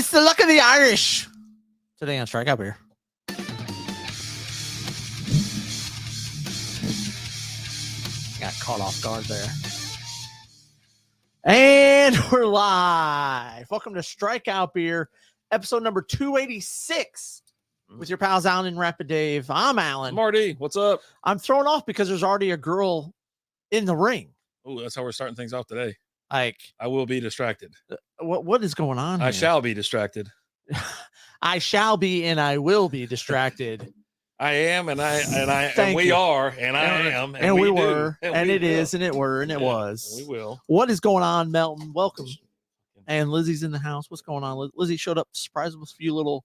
It's the luck of the Irish. Today on Strikeout Beer. Got caught off guard there. And we're live. Welcome to Strikeout Beer, episode number 286 with your pals Alan and Rapid Dave. I'm Alan. Marty, what's up? I'm thrown off because there's already a girl in the ring. Oh, that's how we're starting things off today. Like, I will be distracted. What is going on here? I shall be distracted. I shall be and I will be distracted. I am, and we you. are, and I am, and we were, do, and we it will. is, and it were, and it was. We will. What is going on, Melton? Welcome. And Lizzie's in the house. What's going on? Lizzie showed up, surprised with a few little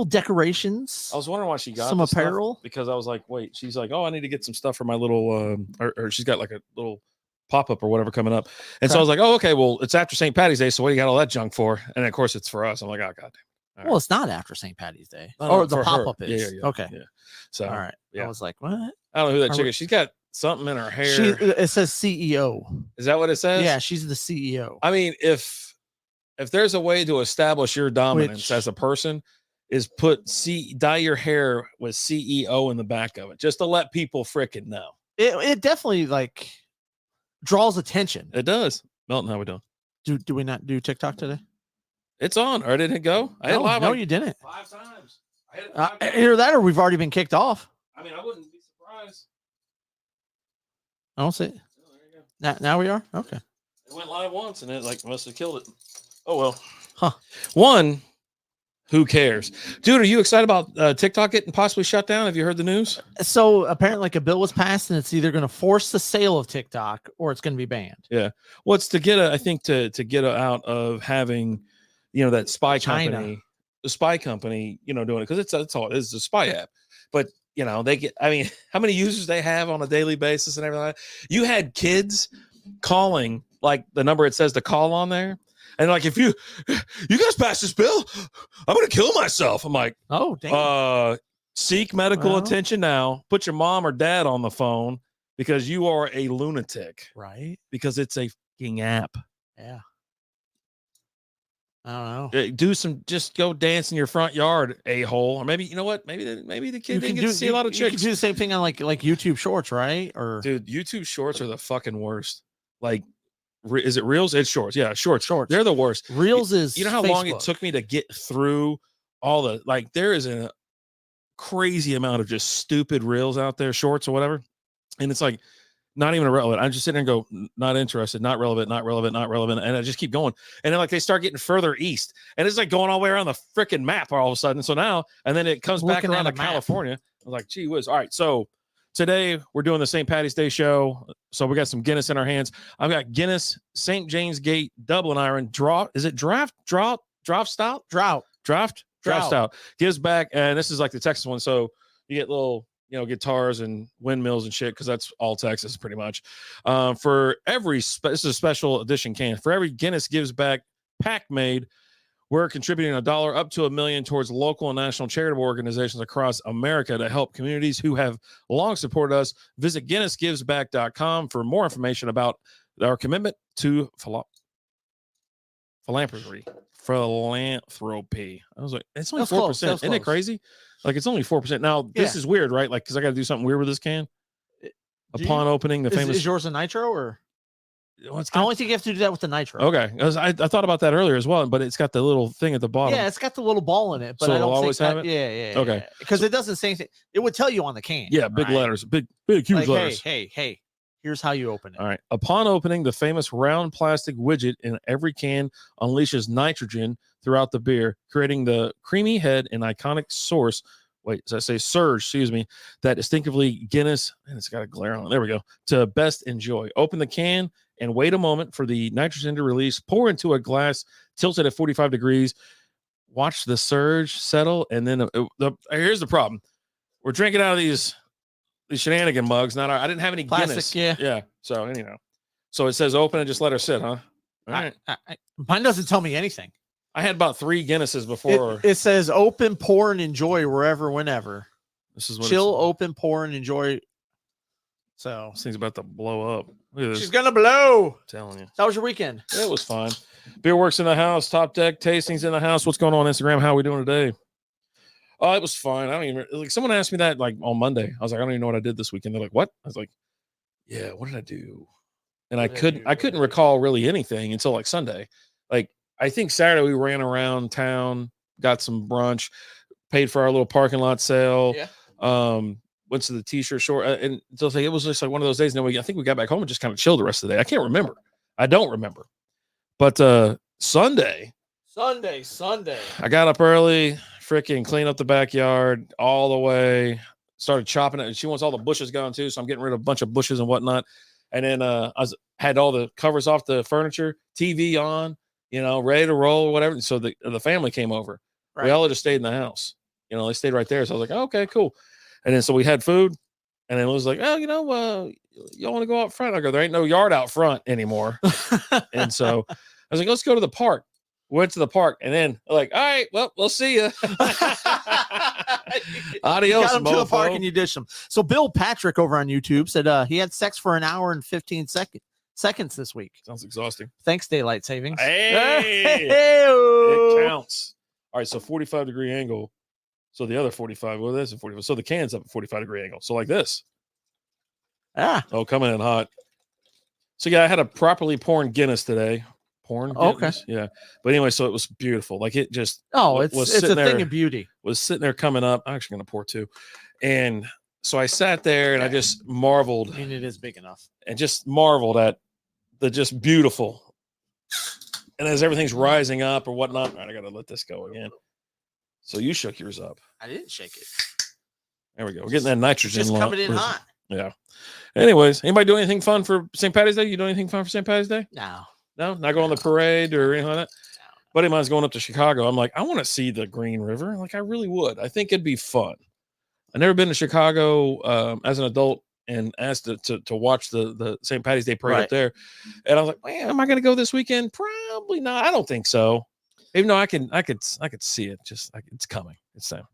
decorations. I was wondering why she got some apparel because I was like, wait, she's like, oh, I need to get some stuff for my little, or she's got like a little pop-up or whatever coming up. And so I was like, oh, okay, well, it's after St. Patty's Day, so what do you got all that junk for? And of course it's for us. I'm like, oh, God damn. Well, it's not after St. Patty's Day. No, or the for her. pop-up is. Yeah. Okay. Yeah. So, all right. Yeah. I was like, what? I don't know who that chick is. She's got something in her hair. It says CEO. Is that what it says? Yeah, she's the CEO. I mean, if there's a way to establish your dominance as a person, is dye your hair with CEO in the back of it, just to let people frickin' know. It definitely like draws attention. It does. Melton, how we doing? Do we not do TikTok today? It's on, or didn't it go? I had live. No, you didn't. 5 times. Either that or we've already been kicked off. I mean, I wouldn't be surprised. I don't see it. Oh, there you go. Now we are? Okay. It went live once, and it like must have killed it. Oh, well. Huh. One, who cares? Dude, are you excited about TikTok getting possibly shut down? Have you heard the news? So apparently like a bill was passed, and it's either going to force the sale of TikTok or it's going to be banned. Yeah. Well, it's to get to get out of having, that spy China. company, the spy company, doing it, because that's all it is, a spy app. But they get, I mean, how many users they have on a daily basis and everything. You had kids calling like the number it says to call on there. And like, if you guys pass this bill, I'm going to kill myself. I'm like, oh, damn. Seek medical attention now. Put your mom or dad on the phone because you are a lunatic. Right. Because it's a fucking app. Yeah. I don't know. Just go dance in your front yard, a-hole. Or maybe, you know what? Maybe the kid didn't get to see a lot of chicks. You can do the same thing on like YouTube Shorts, right? Or dude, YouTube Shorts are the fucking worst. Like, is it Reels? It's Shorts. Yeah, Shorts. They're the worst. Reels is you know how Facebook. long it took me to get through all the, like, there is a crazy amount of just stupid Reels out there, Shorts or whatever. And it's like, not even irrelevant. I'm just sitting there and go, not interested, not relevant, not relevant, not relevant. And I just keep going. And then like they start getting further east. And it's like going all the way around the freaking map all of a sudden. So now, and then it comes back around to California. I was like, gee whiz. All right. So today we're doing the St. Patty's Day show. So we got some Guinness in our hands. I've got Guinness, St. James Gate, Dublin Iron, is it draft stout? Draft stout. Gives back. And this is like the Texas one. So you get little, guitars and windmills and shit, because that's all Texas pretty much. For every this is a special edition can. For every Guinness Gives Back pack made, we're contributing $1 up to $1 million towards local and national charitable organizations across America to help communities who have long supported us. Visit GuinnessGivesBack.com for more information about our commitment to philanthropy. I was like, it's only 4%. Isn't it crazy? Like, it's only 4%. Now, this is weird, right? Like, because I got to do something weird with this can. Upon opening, is yours a nitro or? I only think you have to do that with the nitro. Okay, I thought about that earlier as well, but it's got the little thing at the bottom. Yeah, it's got the little ball in it, but so I don't always have it. Yeah. Okay, because it doesn't say anything. It would tell you on the can. Yeah, big letters, big huge letters. Hey. Here's how you open it. All right. Upon opening, the famous round plastic widget in every can unleashes nitrogen throughout the beer, creating the creamy head and iconic surge, that distinctively Guinness, and it's got a glare on it. There we go. To best enjoy. Open the can and wait a moment for the nitrogen to release. Pour into a glass tilted at 45 degrees. Watch the surge settle, and then here's the problem. We're drinking out of these Shenanigans mugs. I didn't have any plastic. Guinness. Yeah. So anyhow, so it says open and just let her sit, huh? All right. Mine doesn't tell me anything. I had about 3 Guinnesses before. It says open, pour, and enjoy wherever, whenever. This is what chill, open, pour, and enjoy. So this thing's about to blow up. Look at this. She's gonna blow. I'm telling you. How was your weekend? It was fine. Beer Works in the house. Top Deck Tastings in the house. What's going on Instagram? How are we doing today? Oh, it was fine. I don't even like. Someone asked me that like on Monday. I was like, I don't even know what I did this weekend. They're like, what? I was like, yeah, what did I do? And I couldn't recall really anything until like Sunday. Like I think Saturday we ran around town, got some brunch, paid for our little parking lot sale. Yeah. Went to the t-shirt store, and so like, it was just like one of those days. And then I think we got back home and just kind of chilled the rest of the day. I can't remember. I don't remember. But Sunday, I got up early, freaking clean up the backyard all the way, started chopping it. And she wants all the bushes gone too. So I'm getting rid of a bunch of bushes and whatnot. And then had all the covers off the furniture, TV on, ready to roll or whatever. So the family came over. Right. We all just stayed in the house. They stayed right there. So I was like, oh, okay, cool. And then so we had food, and then it was like, oh, y'all want to go out front? I go, there ain't no yard out front anymore. And so I was like, let's go to the park. Went to the park, and then like, all right, well, we'll see you. Adios, got him to the park, and you ditched him. So Bill Patrick over on YouTube said he had sex for an hour and 15 seconds this week. Sounds exhausting. Thanks, daylight savings. Hey, it counts. All right, so 45-degree angle. So the other 45, well, that's a 45. So the can's up at 45-degree angle. So like this. Oh, coming in hot. So yeah, I had a properly poured Guinness today. Okay. Yeah. But anyway, so it was beautiful. Like it just it's a thing of beauty. Was sitting there coming up. I'm actually gonna pour two. And so I sat there and I just marveled. I mean, it is big enough. And just marveled at the just beautiful. And as everything's rising up or whatnot, all right, I gotta let this go again. So you shook yours up. I didn't shake it. There we go. We're getting that nitrogen. Just coming in hot. Yeah. Anyways, anybody do anything fun for St. Patty's Day? You do anything fun for St. Patty's Day? No, not going on the parade or anything like that. No. Buddy of mine's going up to Chicago. I'm like, I want to see the Green River. Like, I really would. I think it'd be fun. I've never been to Chicago as an adult and asked to watch the St. Patty's Day parade up there. And I was like, man, am I going to go this weekend? Probably not. I don't think so. Even though I could see it. Just like it's coming. It's time.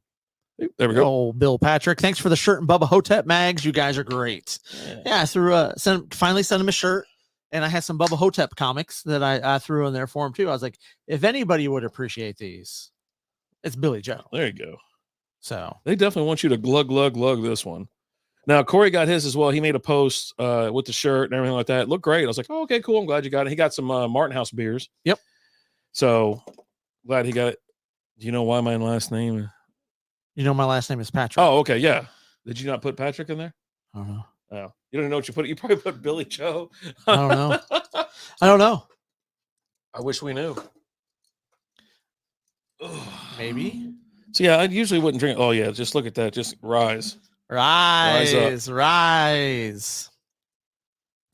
There we go. Oh, Bill Patrick, thanks for the shirt and Bubba Hotep mags. You guys are great. Yeah, I threw finally sent him a shirt, and I had some Bubba Hotep comics that I threw in there for him too. I was like, if anybody would appreciate these, it's Billy Joe. There you go. So they definitely want you to glug this one. Now Corey got his as well. He made a post with the shirt and everything like that. It looked great. I was like, oh, okay, cool. I'm glad you got it. He got some Martin House beers. Yep. So glad he got it. Do you know why my last name? You know my last name is Patrick. Oh, okay, yeah. Did you not put Patrick in there? I don't know. Oh, you don't even know what you put. You probably put Billy Joe. I don't know. I wish we knew. Maybe. So yeah, I usually wouldn't drink. Oh yeah, just look at that. Just rise.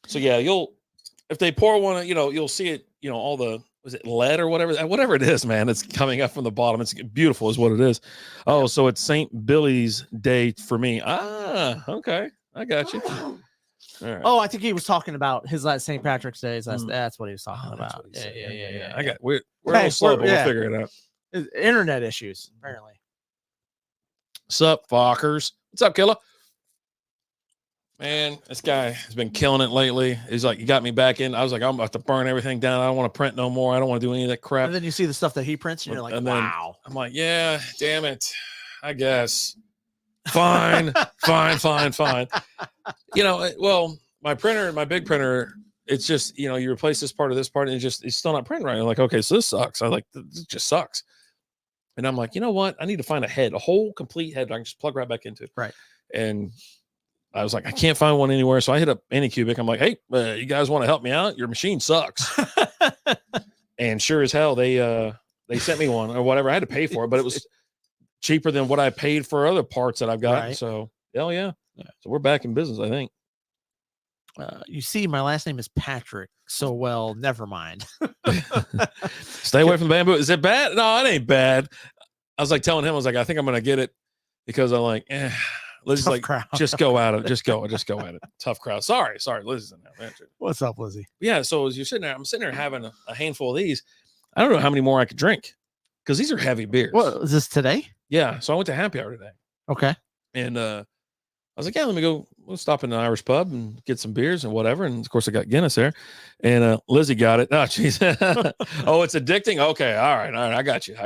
So yeah, if they pour one, you'll see it. All the. Was it lead or whatever it is, man? It's coming up from the bottom. It's beautiful is what it is. Oh, so it's St. Billy's Day for me. Okay. I got you. All right. Oh, I think he was talking about his last St. Patrick's Day. That's what he was talking about. Yeah. We're a little slow, but we'll figure it out. Internet issues, apparently. Sup, fuckers? What's up, killer? Man, this guy has been killing it lately. He's like, you got me back in. I was like, I'm about to burn everything down. I don't want to print no more. I don't want to do any of that crap. And then you see the stuff that he prints, and you're like, wow. I'm like, yeah, damn it. I guess. Fine. Well, my big printer, it's just, you replace this part of this part, and it's still not printing right. I'm like, okay, so this sucks. This just sucks. And I'm like, you know what? I need to find a whole complete head I can just plug right back into. Right. And I was like, I can't find one anywhere. So I hit up Anycubic. I'm like, hey, you guys want to help me out? Your machine sucks. And sure as hell, they sent me one or whatever. I had to pay for it, but it was cheaper than what I paid for other parts that I've got. Right. So, hell yeah. So we're back in business, I think. You see, my last name is Patrick. So, well, never mind. Stay away from the bamboo. Is it bad? No, it ain't bad. I was like telling him, I was like, I think I'm going to get it because I'm like, Lizzie's like, crowd. Just go at it. Just go at it. Tough crowd. Sorry. Lizzie's in there. What's up, Lizzie? Yeah. So as you're sitting there, I'm sitting there having a handful of these. I don't know how many more I could drink because these are heavy beers. What is this today? Yeah. So I went to happy hour today. Okay. And I was like, yeah, let me go we'll stop in an Irish pub and get some beers and whatever. And of course, I got Guinness there, and Lizzie got it. Oh, jeez. Oh, it's addicting. Okay, all right. I got you.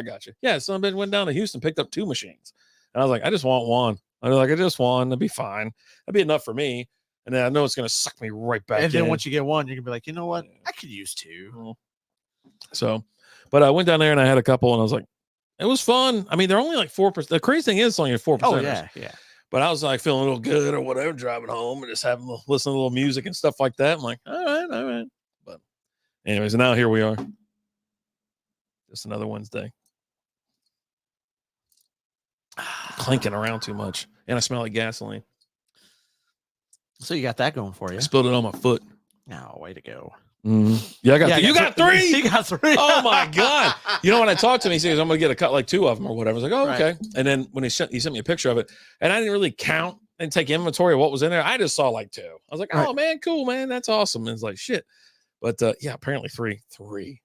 Yeah, somebody went down to Houston, picked up 2 machines, and I was like, I just want one. I was like, I just want. That'd be fine. That'd be enough for me. And then I know it's gonna suck me right back. And then once you get one, you're gonna be like, you know what? I could use 2. So, but I went down there and I had a couple, and I was like, it was fun. I mean, they're only like 4%. The crazy thing is, it's only 4%. Oh yeah. But I was like feeling a little good or whatever, driving home and just having listen to a little music and stuff like that. I'm like, all right. But anyways, and now here we are. Just another Wednesday. Clinking around too much. And I smell like gasoline. So you got that going for you. I spilled it on my foot. No, way to go. Yeah, I got you got 3. You got 3. Oh my God. You know, when I talked to him, he says, I'm going to get a cut like 2 of them or whatever. I was like, oh, okay. And then when he sent me a picture of it, and I didn't really count and take inventory of what was in there. I just saw like 2. I was like, oh man, cool, man. That's awesome. And it's like, shit. But yeah, apparently 3. Holy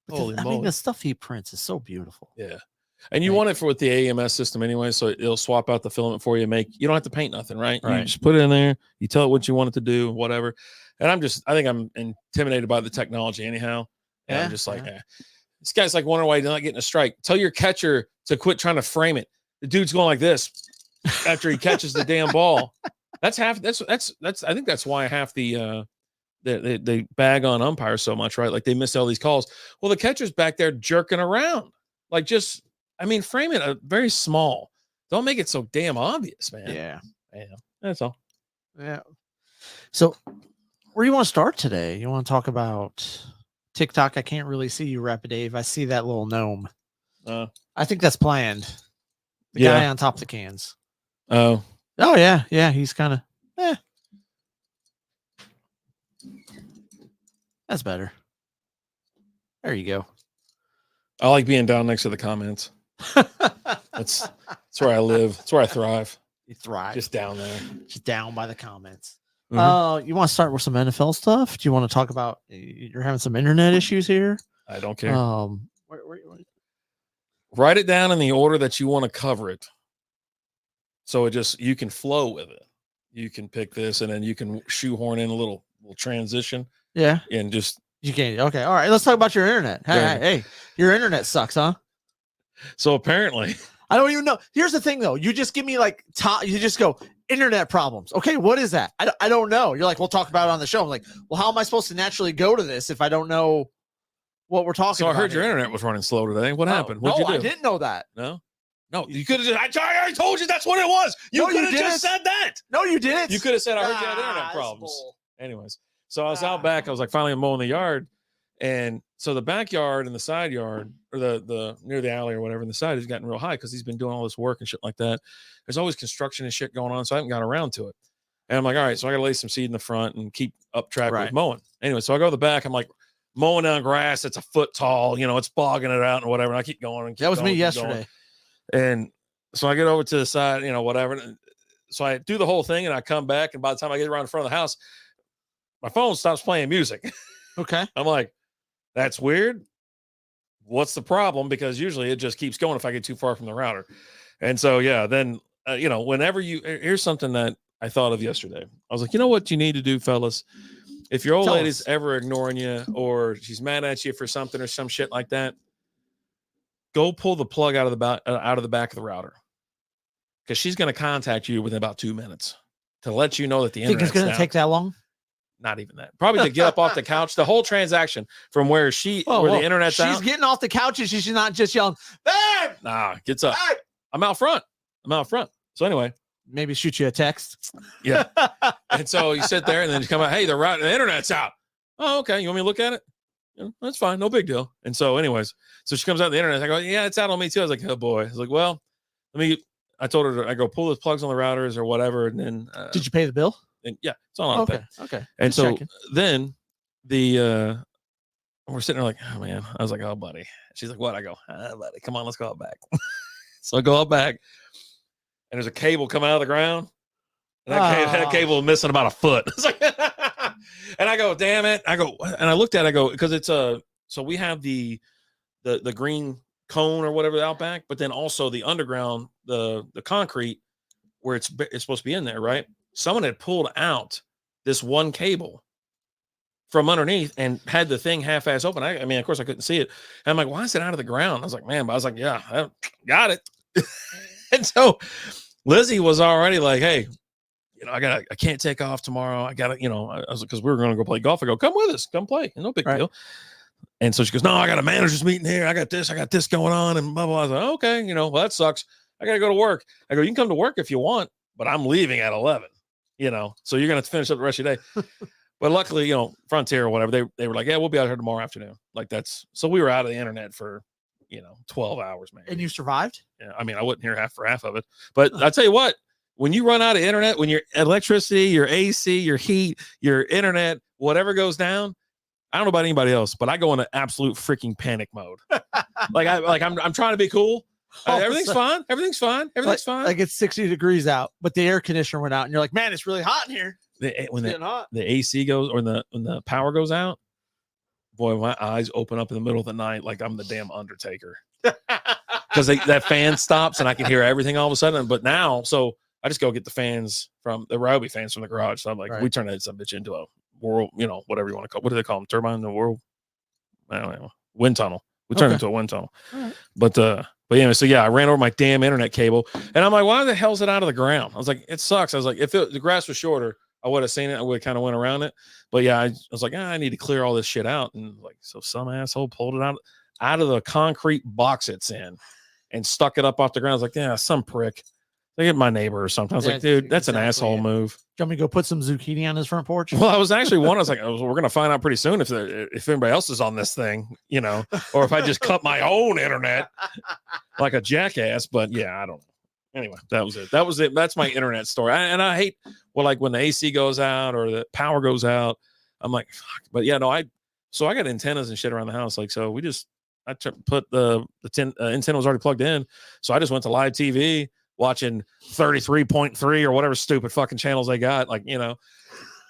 moly. I mean, the stuff he prints is so beautiful. Yeah. And you want it for with the AMS system anyway, so it'll swap out the filament for you. You don't have to paint nothing, right? You just put it in there. You tell it what you want it to do, whatever. And I think I'm intimidated by the technology anyhow. And I'm just like, this guy's like wondering why he's not getting a strike. Tell your catcher to quit trying to frame it. The dude's going like this after he catches the damn ball. I think that's why half the they bag on umpires so much, right? Like they miss all these calls. Well, the catcher's back there jerking around. Like frame it very small. Don't make it so damn obvious, man. Yeah. That's all. Yeah. So where do you want to start today? You want to talk about TikTok? I can't really see you, Rapid Dave. I see that little gnome. I think that's planned. The guy on top of the cans. Oh yeah. Yeah. He's kind of, that's better. There you go. I like being down next to the comments. That's where I live. That's where I thrive. You thrive. Just down there. Just down by the comments. You want to start with some NFL stuff? Do you want to talk about you're having some internet issues here? I don't care. Where Write it down in the order that you want to cover it. So you can flow with it. You can pick this and then you can shoehorn in a little transition. Yeah. And just you can. Okay. All right. Let's talk about your internet. Hey, your internet sucks, huh? So apparently I don't even know. Here's the thing though. You just give me you just go internet problems. Okay. What is that? I don't know. You're like, we'll talk about it on the show. I'm like, well, how am I supposed to naturally go to this if I don't know what we're talking about? So I heard your internet was running slow today. What happened? What'd you do? I didn't know that. No, you could have just, I already told you that's what it was. You could have just said that. No, you didn't. You could have said, I heard you had internet problems. Anyways, so I was out back. I was like, finally I'm mowing the yard. And so the backyard and the side yard or the near the alley or whatever in the side has gotten real high because he's been doing all this work and shit like that. There's always construction and shit going on. So I haven't got around to it. And I'm like, all right, so I got to lay some seed in the front and keep up track with mowing. Anyway, so I go to the back. I'm like mowing down grass. It's a foot tall, it's bogging it out and whatever. And I keep going. And that was me yesterday. And so I get over to the side, whatever. So I do the whole thing and I come back. And by the time I get around the front of the house, my phone stops playing music. Okay. I'm like, that's weird. What's the problem? Because usually it just keeps going if I get too far from the router. And so, then, whenever here's something that I thought of yesterday. I was like, you know what you need to do, fellas? If your old lady's ever ignoring you or she's mad at you for something or some shit like that, go pull the plug out of the back of the router. Because she's going to contact you within about 2 minutes to let you know that the internet's think it's going to take that long? Not even that. Probably to get up off the couch. The whole transaction from where the internet's out. She's getting off the couch and she's not just yelling, babe! Nah, gets up. Babe! I'm out front. So anyway. Maybe shoot you a text. Yeah. And so you sit there and then you come out, hey, the internet's out. Oh, okay. You want me to look at it? That's fine. No big deal. And so anyways, so she comes out the internet. I go, yeah, it's out on me too. I was like, oh boy. I was like, well, I told her I go pull the plugs on the routers or whatever. And then did you pay the bill? And yeah, it's all on. Okay. And just so checking. Then we're sitting there like, oh man. I was like, oh buddy. She's like, what? I go, buddy, come on, let's go out back. So I go out back and there's a cable coming out of the ground. And that cable is missing about a foot. It's like, and I go, damn it. I go, and I looked at it, I go, because it's so we have the green cone or whatever out back, but then also the underground, the concrete where it's supposed to be in there, right? someone had pulled out this one cable from underneath and had the thing half-ass open. I mean, of course I couldn't see it. And I'm like, why is it out of the ground? I was like, man, but I was like, yeah, I got it. And so Lizzie was already like, hey, I can't take off tomorrow. I gotta, I was like, because we were going to go play golf. I go, come with us, come play. No big deal. And so she goes, no, I got a manager's meeting here. I got this going on. And blah, blah, blah. I was like, okay, well, that sucks. I got to go to work. I go, you can come to work if you want, but I'm leaving at 11, so you're going to have to finish up the rest of your day. But luckily, Frontier or whatever, they were like, yeah, we'll be out here tomorrow afternoon. Like so we were out of the internet for, 12 hours, man. And you survived? Yeah. I mean, I wasn't here half of it, but I'll tell you what, when you run out of internet, when your electricity, your AC, your heat, your internet, whatever goes down, I don't know about anybody else, but I go into absolute freaking panic mode. I'm trying to be cool. Everything's fine. Everything's fine. Everything's fine. Like it's 60 degrees out, but the air conditioner went out, and you're like, man, it's really hot in here. When the AC goes, or when the power goes out, boy, my eyes open up in the middle of the night like I'm the damn Undertaker. Because that fan stops and I can hear everything all of a sudden. But now, so I just go get the fans from the Ryobi fans from the garage. So I'm like, we turn that some bitch into a whirl, whatever you want to call it. What do they call them? Turbine, the whirl, I don't know, wind tunnel. We turn it into a wind tunnel. Right. But anyway, so yeah, I ran over my damn internet cable, and I'm like, why the hell is it out of the ground? I was like, it sucks. I was like, if the grass was shorter, I would have seen it. I would have kind of went around it. But yeah, I was like, I need to clear all this shit out. And like, so some asshole pulled it out of the concrete box it's in and stuck it up off the ground. I was like, yeah, some prick. They get my neighbor or something. I was like, dude, that's an asshole move. Do you want me to go put some zucchini on his front porch? Well, I was actually we're going to find out pretty soon if anybody else is on this thing, or if I just cut my own internet like a jackass. But yeah, I don't know. Anyway, that was it. That's my internet story. And I hate, like when the AC goes out or the power goes out, I'm like, fuck. But yeah, no, I got antennas and shit around the house. Like, so I put the antenna was already plugged in. So I just went to live TV watching 33.3 or whatever stupid fucking channels they got. Like,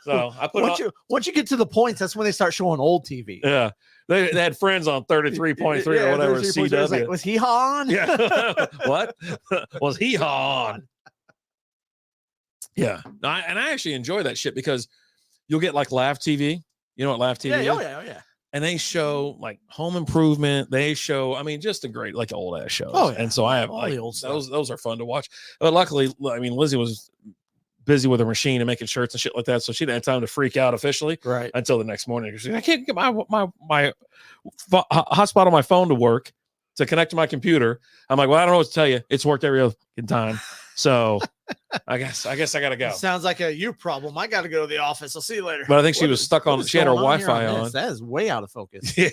so I put once you get to the points, that's when they start showing old TV. Yeah. They had friends on 33.3 or whatever. CW. Like, was he on? Yeah. What? Was he on? Yeah. And I actually enjoy that shit because you'll get like live TV. You know what live TV is? Oh yeah. And they show like Home Improvement. They show, I mean, just a great, like old ass shows. Oh, yeah. And so I have all the old stuff. Those are fun to watch. But luckily, I mean, Lizzie was busy with her machine and making shirts and shit like that. So she didn't have time to freak out officially until the next morning. She's like, I can't get my hotspot on my phone to work to connect to my computer. I'm like, well, I don't know what to tell you. It's worked every other time. So I guess I got to go. Sounds like a you problem. I got to go to the office. I'll see you later. But I think she was stuck on, she had her Wi-Fi on. That is way out of focus. Yeah.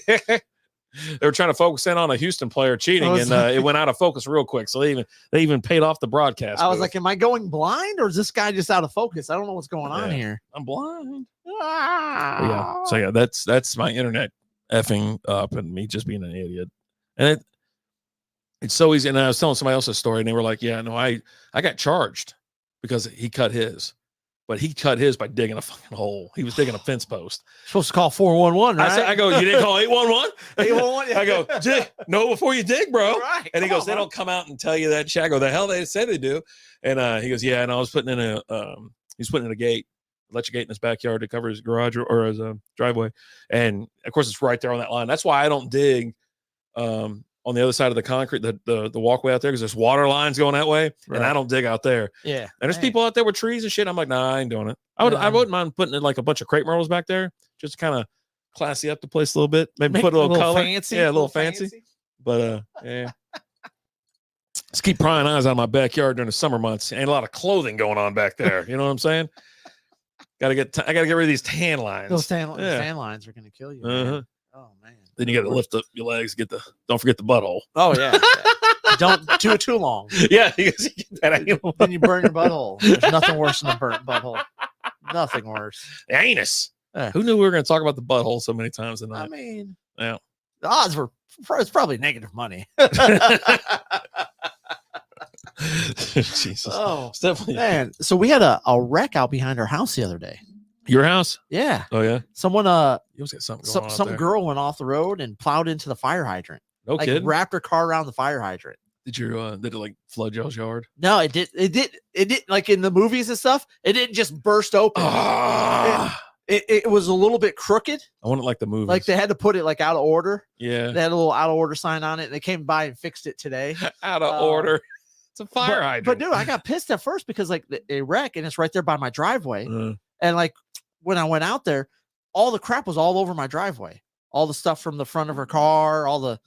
They were trying to focus in on a Houston player cheating, and it went out of focus real quick. So they even paid off the broadcast. I was like, am I going blind or is this guy just out of focus? I don't know what's going on here. I'm blind. Yeah. So yeah, that's my internet effing up and me just being an idiot. And it's so easy. And I was telling somebody else's story, and they were like, yeah, no, I got charged because he cut his. But he cut his by digging a fucking hole. He was digging a fence post. Supposed to call 411, right? I go, you didn't call 811? 811? Yeah. I go, no, before you dig, bro. Right, and he goes, they don't come out and tell you that shit. I go, the hell they said they do. And he goes, yeah. And I was putting in a gate, electric gate in his backyard to cover his garage or his driveway. And of course, it's right there on that line. That's why I don't dig on the other side of the concrete, the walkway out there, because there's water lines going that way, and I don't dig out there. Yeah. And there's people out there with trees and shit. I'm like, nah, I ain't doing it. I wouldn't mind putting in like a bunch of crepe myrtles back there, just to kind of classy up the place a little bit. Maybe put a little color. Fancy. Yeah, a little fancy. But yeah. Just keep prying eyes out of my backyard during the summer months. Ain't a lot of clothing going on back there. You know what I'm saying? I gotta get rid of these tan lines. Those tan lines are gonna kill you. Uh-huh. Oh man. Then you got to lift up your legs, don't forget the butthole. Oh yeah. Don't do it too long. Yeah, because you get that anal. Then you burn your butthole. There's nothing worse than a burnt butthole. Nothing worse. The anus. Who knew we were going to talk about the butthole so many times tonight? I mean, yeah. The odds were it's probably negative money. Jesus. Oh, it's definitely. Man. So we had a wreck out behind our house the other day. Your house? Yeah. Oh yeah. Someone you got something going on some girl went off the road and plowed into the fire hydrant. No kidding. Wrapped her car around the fire hydrant. Did it like flood y'all's yard? No, it did like in the movies and stuff. It didn't just burst open. It was a little bit crooked. I want it like the movies. Like they had to put it like out of order. Yeah. They had a little out of order sign on it. And they came by and fixed it today. Out of order. It's a fire hydrant. But dude, I got pissed at first because like a wreck and it's right there by my driveway. And like when I went out there, all the crap was all over my driveway. All the stuff from the front of her car, all the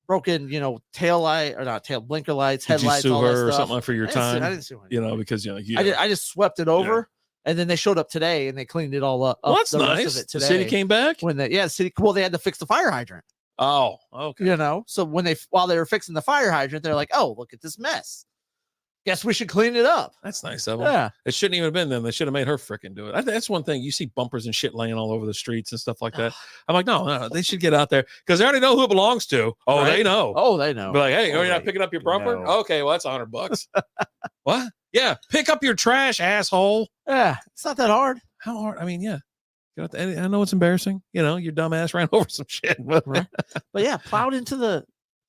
broken, tail light or not tail blinker lights, headlights. Did you sue all that her or stuff. something for your time? I didn't sue her. Because I just swept it over. And then they showed up today and they cleaned it all up. Well, that's the nice. rest of it today. The city came back when the city. Well, they had to fix the fire hydrant. Oh, okay. So while they were fixing the fire hydrant, they're like, "Oh, look at this mess. Guess we should clean it up." That's nice of them. Yeah, it shouldn't even have been them. They should have made her freaking do it. That's one thing. You see bumpers and shit laying all over the streets and stuff like that. I'm like, no, they should get out there because they already know who it belongs to. Oh, right? They know. Oh, they know. Be like, hey, you're not picking up your bumper? No. Okay, well, that's $100. What? Yeah, pick up your trash, asshole. Yeah, it's not that hard. How hard? I mean, yeah. I know it's embarrassing. Your dumb ass ran over some shit. Right. But yeah,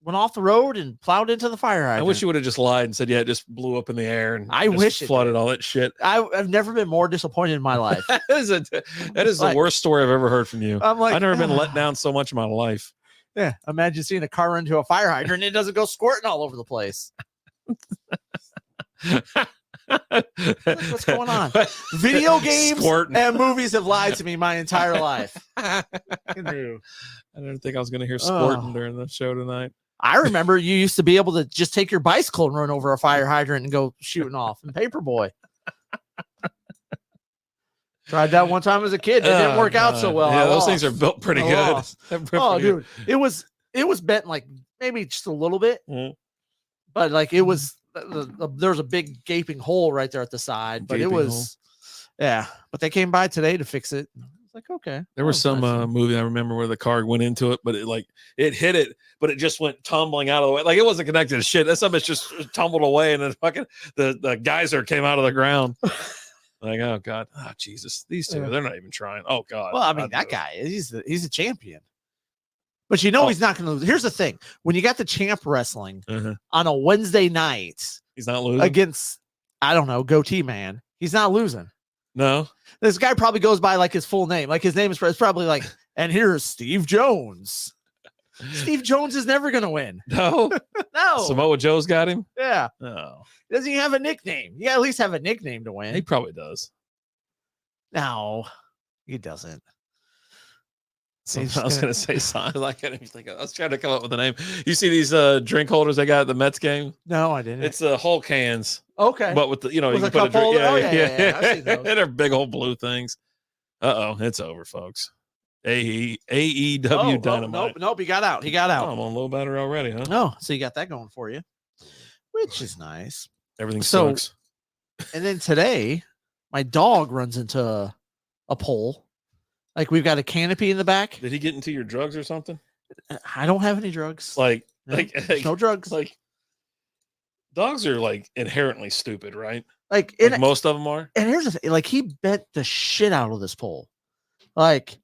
went off the road and plowed into the fire hydrant. I wish you would have just lied and said, yeah, it just blew up in the air and I wish it flooded all that shit. I've never been more disappointed in my life. that is the worst story I've ever heard from you. I'm like, I've never been let down so much in my life. Yeah. Imagine seeing a car run into a fire hydrant and it doesn't go squirting all over the place. What's going on? Video games and movies have lied to me my entire life. I didn't think I was going to hear squirting during the show tonight. I remember you used to be able to just take your bicycle and run over a fire hydrant and go shooting off in Paperboy. Tried that one time as a kid. It didn't work out so well. Yeah, those things are built pretty good. Dude, it was bent like maybe just a little bit, but like it was. There was a big gaping hole right there at the side, but but they came by today to fix it. I was like, okay. There was some movie I remember where the car went into it, but it hit it, but it just went tumbling out of the way. Like it wasn't connected to shit. That something just tumbled away and then fucking the geyser came out of the ground. Like, oh God. Oh Jesus. These two, they're not even trying. Oh God. Well, I mean, that guy, he's a champion. But he's not going to lose. Here's the thing. When you got the champ wrestling on a Wednesday night, he's not losing against, I don't know, Goatee Man. He's not losing. No. This guy probably goes by like his full name. Like his name is probably like, and here's Steve Jones. Steve Jones is never going to win. No. No. Samoa Joe's got him? Yeah. No. Doesn't he have a nickname? You at least have a nickname to win. He probably does. No, he doesn't. I was going to say something. I couldn't even think of. I was trying to come up with a name. You see these drink holders they got at the Mets game? No, I didn't. It's Hulk cans. Okay. But with the, you with can put a drink. Yeah. I've seen those. They're big old blue things. It's over, folks. AEW Dynamite. Nope. He got out. Oh, I'm on low battery already, huh? No, so you got that going for you, which is nice. Everything sucks. And then today, my dog runs into a pole. Like we've got a canopy in the back. Did he get into your drugs or something? I don't have any drugs. No drugs. Like dogs are like inherently stupid, right? Like most of them are. And here's the thing: like he bent the shit out of this pole. Like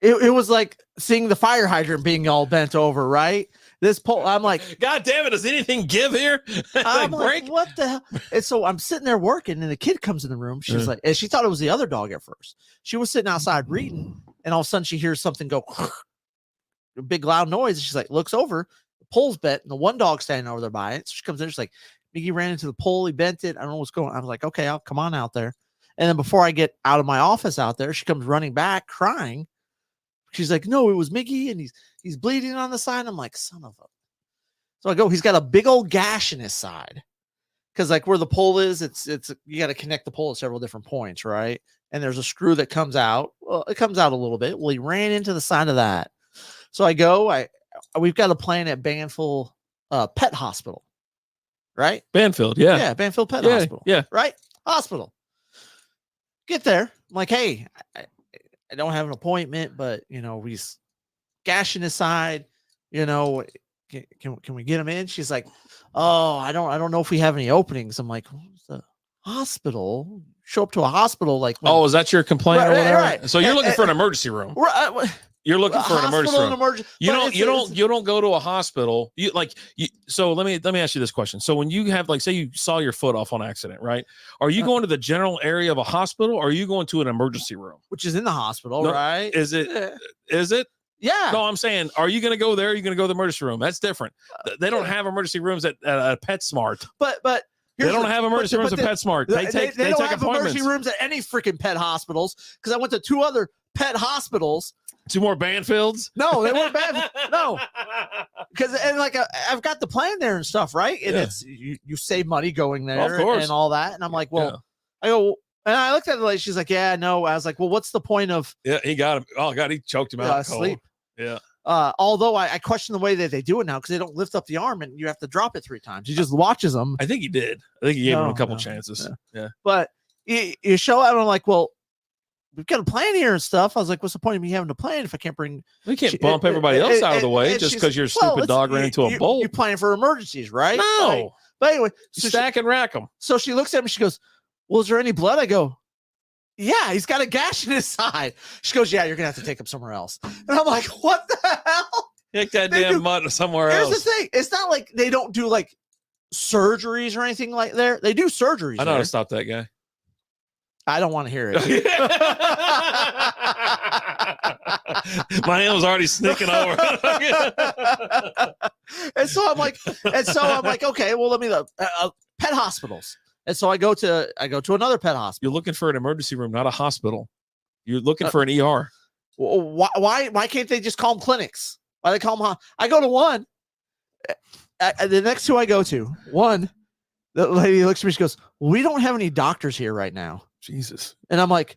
it was like seeing the fire hydrant being all bent over, right? This pole, I'm like, God damn it! Does anything give here? I'm like, what the hell? And so I'm sitting there working, and the kid comes in the room. She's like, and she thought it was the other dog at first. She was sitting outside reading, and all of a sudden she hears something go, a big loud noise. She's like, looks over, the pole's bent, and the one dog standing over there by it. So she comes in, she's like, Miggy ran into the pole, he bent it. I don't know what's going on. I was like, okay, I'll come on out there. And then before I get out of my office out there, she comes running back, crying. She's like, no, it was Miggy, and he's bleeding on the side. I'm like, son of a. So I go, he's got a big old gash in his side. Because like where the pole is, it's you got to connect the pole at several different points, right? And there's a screw that comes out. Well, it comes out a little bit. Well, he ran into the side of that. So I go, we've got a plan at Banfield Pet Hospital, right? Banfield, yeah. Yeah, Banfield Pet Hospital. Yeah. Right? Hospital. Get there. I'm like, hey, I don't have an appointment, but he's gashing his side, Can we get him in? She's like, oh, I don't know if we have any openings. I'm like, what's the hospital? Show up to a hospital like. Is that your complaint or whatever? Right. So you're looking for an emergency room. Right. You're looking for an emergency room. You don't go to a hospital. So let me ask you this question. So when you have, like, say you saw your foot off on accident, right? Are you going to the general area of a hospital, or are you going to an emergency room? Which is in the hospital, right? Is it? Is it? Yeah. No, I'm saying, are you going to go there? Or are you going to go to the emergency room? That's different. They don't have emergency rooms at PetSmart. But they don't have emergency rooms at PetSmart. They take don't have appointments. emergency rooms at any freaking pet hospitals, because I went to 2 other pet hospitals. 2 more Banfields? No, they weren't bad. No, because I've got the plan there and stuff, right? And it's you save money going there and all that. And I'm like, well, I go, and I looked at the lady. She's like, yeah, no. I was like, well, what's the point of? Yeah, he got him. Oh God, he choked him out. Sleep. Yeah. Although I question the way that they do it now, because they don't lift up the arm and you have to drop it 3 times. He just watches them. I think he did. I think he gave him a couple chances. Yeah. But you show up, and I'm like, well, we've got a plan here and stuff. I was like, what's the point of me having a plan if I can't bring? We can't bump everybody else out of the way just because your stupid dog ran into a bolt. You're planning for emergencies, right? No. Like, but anyway, so stack and rack them. So she looks at me. She goes, well, is there any blood? I go, yeah, he's got a gash in his side. She goes, yeah, you're going to have to take him somewhere else. And I'm like, what the hell? Take that damn mutt somewhere else. Here's the thing. It's not like they don't do like surgeries or anything like there. They do surgeries. I know how to stop that guy. I don't want to hear it. My hand was already sneaking over. and so I'm like, okay, well, let me look. Pet hospitals. And so I go to another pet hospital. You're looking for an emergency room, not a hospital. You're looking for an ER. Why can't they just call them clinics? Why they call them? I go to one. The next 2 I go to, one, the lady looks at me. She goes, we don't have any doctors here right now. Jesus. And I'm like,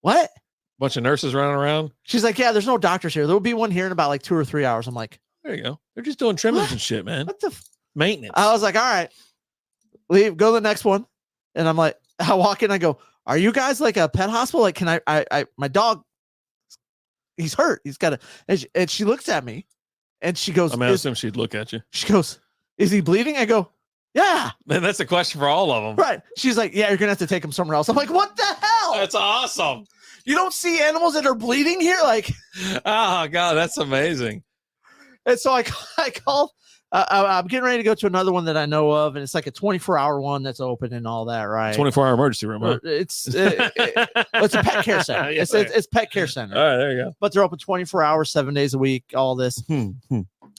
what? Bunch of nurses running around. She's like, yeah, there's no doctors here. There'll be one here in about like 2 or 3 hours. I'm like, there you go. They're just doing trimmings and shit, man. What the maintenance? I was like, all right, leave, go to the next one. And I'm like, I walk in, I go, are you guys like a pet hospital? Like, can I my dog, he's hurt. He's got and she looks at me and she goes, I assume she'd look at you. She goes, is he bleeding? I go, yeah. Man, that's a question for all of them. Right. She's like, yeah, you're going to have to take him somewhere else. I'm like, what the hell? That's awesome. You don't see animals that are bleeding here? Like, oh, God, that's amazing. And so I called. I'm getting ready to go to another one that I know of, and it's like a 24-hour one that's open and all that, right? 24-hour emergency room, huh? It's a pet care center. It's pet care center. All right, there you go. But they're open 24 hours, 7 days a week, all this. And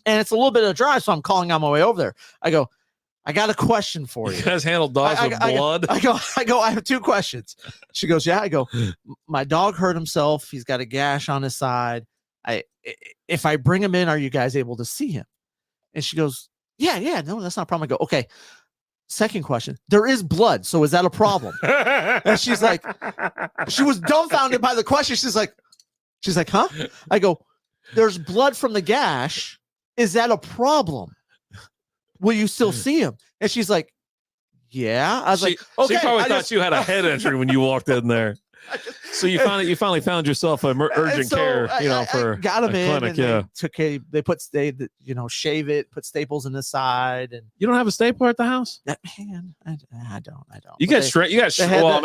it's a little bit of a drive, so I'm calling on my way over there. I go, I got a question for you. You guys handle dogs with blood? I go, I have 2 questions. She goes, yeah. I go, my dog hurt himself. He's got a gash on his side. If I bring him in, are you guys able to see him? And she goes, yeah, no, that's not a problem. I go, okay. Second question, there is blood. So is that a problem? And she's like, she was dumbfounded by the question. She's like, huh? I go, there's blood from the gash. Is that a problem? Will you still see him? And she's like, yeah. I was like, okay. She probably thought you had a head injury when you walked in there. So you finally found yourself urgent care, for got him in clinic. And they put shave it, put staples in the side, and you don't have a stapler at the house. Man, I don't. You got you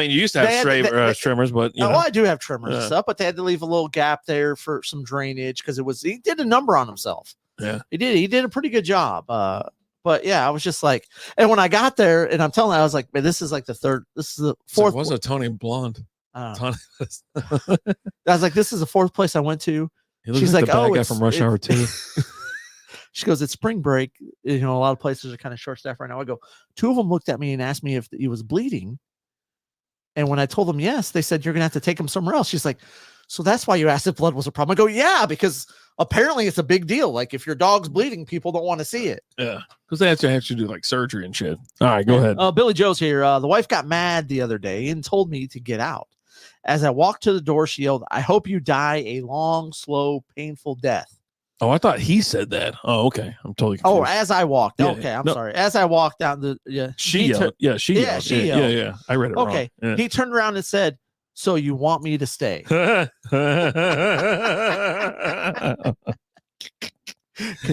used to have trimmers, but I do have trimmers and stuff, but they had to leave a little gap there for some drainage because he did a number on himself. Yeah, he did a pretty good job. But yeah, I was just like, and when I got there, and I'm telling you, I was like, man, this is like the 4th. Was a Tony Blonde? I was like, this is the 4th place I went to. She's like, oh, guy from Rush Hour 2. She goes, it's spring break. A lot of places are kind of short staffed right now. I go, 2 of them looked at me and asked me if he was bleeding. And when I told them yes, they said, you're going to have to take him somewhere else. She's like, so that's why you asked if blood was a problem. I go, yeah, because apparently it's a big deal. Like if your dog's bleeding, people don't want to see it. Yeah. Because they have to do like surgery and shit. All right, go ahead. Billy Joe's here. The wife got mad the other day and told me to get out. As I walked to the door, she yelled, I hope you die a long, slow, painful death. Oh, I thought he said that. Oh, okay. I'm totally confused. Oh, as I walked. Yeah, okay, I'm sorry. As I walked down the she yelled. She yelled. Yeah. I read it wrong. Okay. Yeah. He turned around and said, so you want me to stay? Because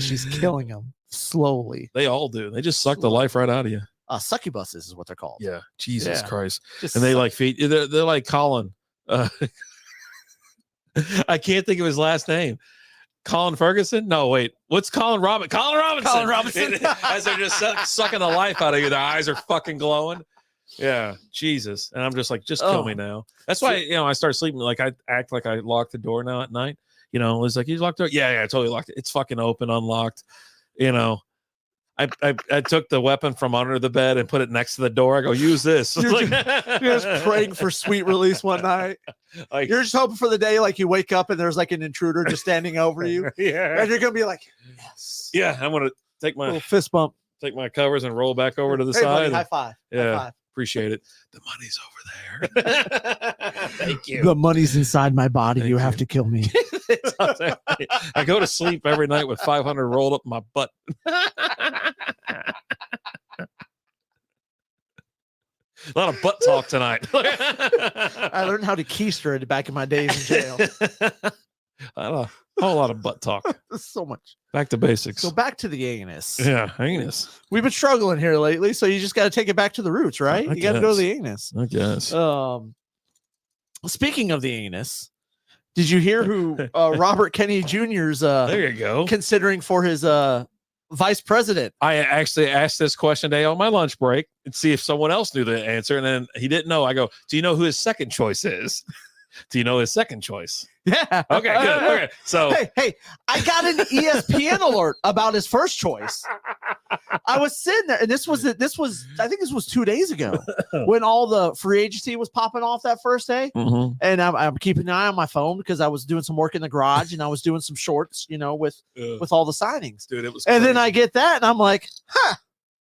she's killing him slowly. They all do. They just suck the life right out of you. Succubuses is what they're called. Yeah. Jesus Christ. And they like feed. They're like Colin. I can't think of his last name. Colin Ferguson? No, wait. What's Colin Robinson? Colin Robinson. Colin Robinson. As they're just sucking the life out of you. Their eyes are fucking glowing. Yeah, Jesus. And I'm just like, just kill me now. That's why, I start sleeping. Like, I act like I lock the door now at night. It's like, you locked the door? Yeah, I totally locked it. It's fucking open, unlocked. I took the weapon from under the bed and put it next to the door. I go, use this. You're just praying for sweet release one night. Like, you're just hoping for the day, like you wake up and there's like an intruder just standing over you. Yeah. And you're going to be like, yes. Yeah, I'm going to take my fist bump. Take my covers and roll back over to the hey, side. Buddy, high five. Yeah. High five. Appreciate it. The money's over there. Thank you. The money's inside my body. Thank you have to kill me. I go to sleep every night with 500 rolled up my butt. A lot of butt talk tonight. I learned how to keister it back in my days in jail. A whole lot of butt talk. So much. Back to basics. So back to the anus. Yeah, anus. We've been struggling here lately, so you just got to take it back to the roots, right? You got to go to the anus. I guess. Speaking of the anus, did you hear who Robert Kennedy Jr.'s there you go, considering for his vice president? I actually asked this question today on my lunch break and see if someone else knew the answer, and then he didn't know. I go, do you know who his second choice is? Do you know his second choice? Yeah. Okay, good. Okay. So hey, I got an ESPN alert about his first choice. I was sitting there, and this was I think this was 2 days ago when all the free agency was popping off that first day. Mm-hmm. And I'm keeping an eye on my phone because I was doing some work in the garage and I was doing some shorts, with all the signings. Dude, it was and crazy. then I get that and I'm like,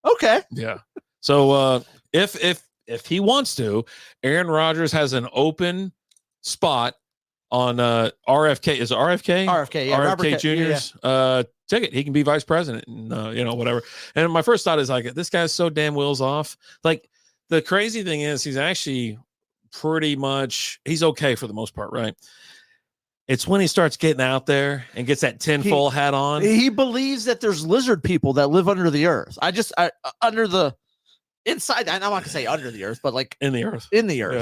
okay. Yeah. So if he wants to, Aaron Rodgers has an open spot on RFK. Is it RFK? RFK, yeah. RFK Jr.'s ticket. He can be vice president and whatever. And my first thought is like, this guy's so damn wheels off. Like, the crazy thing is he's actually pretty much, he's okay for the most part, right? It's when he starts getting out there and gets that tinfoil hat on. He believes that there's lizard people that live under the earth. Under the inside, I'm not gonna say under the earth, but like in the earth.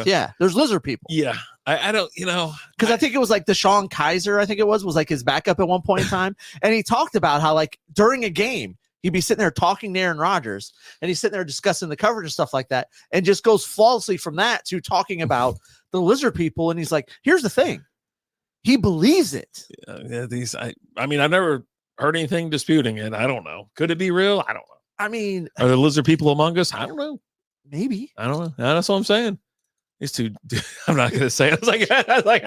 Yeah. There's lizard people. Yeah. I don't, because I think it was like Deshaun Kaiser, I think it was like his backup at one point in time. And he talked about how like during a game, he'd be sitting there talking to Aaron Rodgers and he's sitting there discussing the coverage and stuff like that. And just goes flawlessly from that to talking about the lizard people. And he's like, here's the thing. He believes it. Yeah, I mean, I've never heard anything disputing it. I don't know. Could it be real? I don't know. I mean, are there lizard people among us? I don't know. Maybe. I don't know. That's what I'm saying. These two, I'm not going to say it. I was like,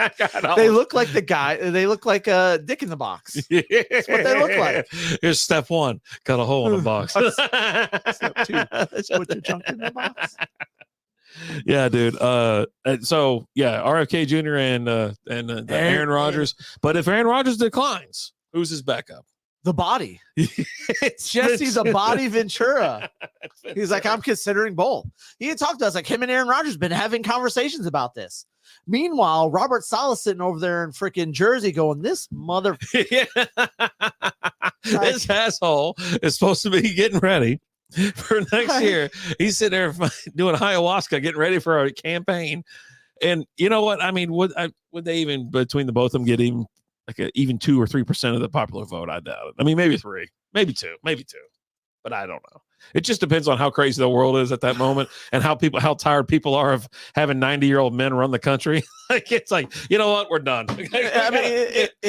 they look like the guy. They look like a dick in the box. That's what they look like. Here's step one: cut a hole in the box. Step two: put your junk in the box. Yeah, dude. So yeah, RFK Jr. and Aaron Rodgers. But if Aaron Rodgers declines, who's his backup? The body. It's Jesse the Body Ventura. He's like, I'm considering both. He had talked to us like him and Aaron Rodgers been having conversations about this. Meanwhile, Robert Saleh sitting over there in freaking Jersey going, this mother. This asshole is supposed to be getting ready for next year. He's sitting there doing ayahuasca, getting ready for a campaign. And you know what? I mean, would they even, between the both of them, get even 2 or 3% of the popular vote? I doubt it. I mean, maybe 3, maybe 2, but I don't know. It just depends on how crazy the world is at that moment and how tired people are of having 90-year-old men run the country. Like, it's like, you know what? We're done. I mean,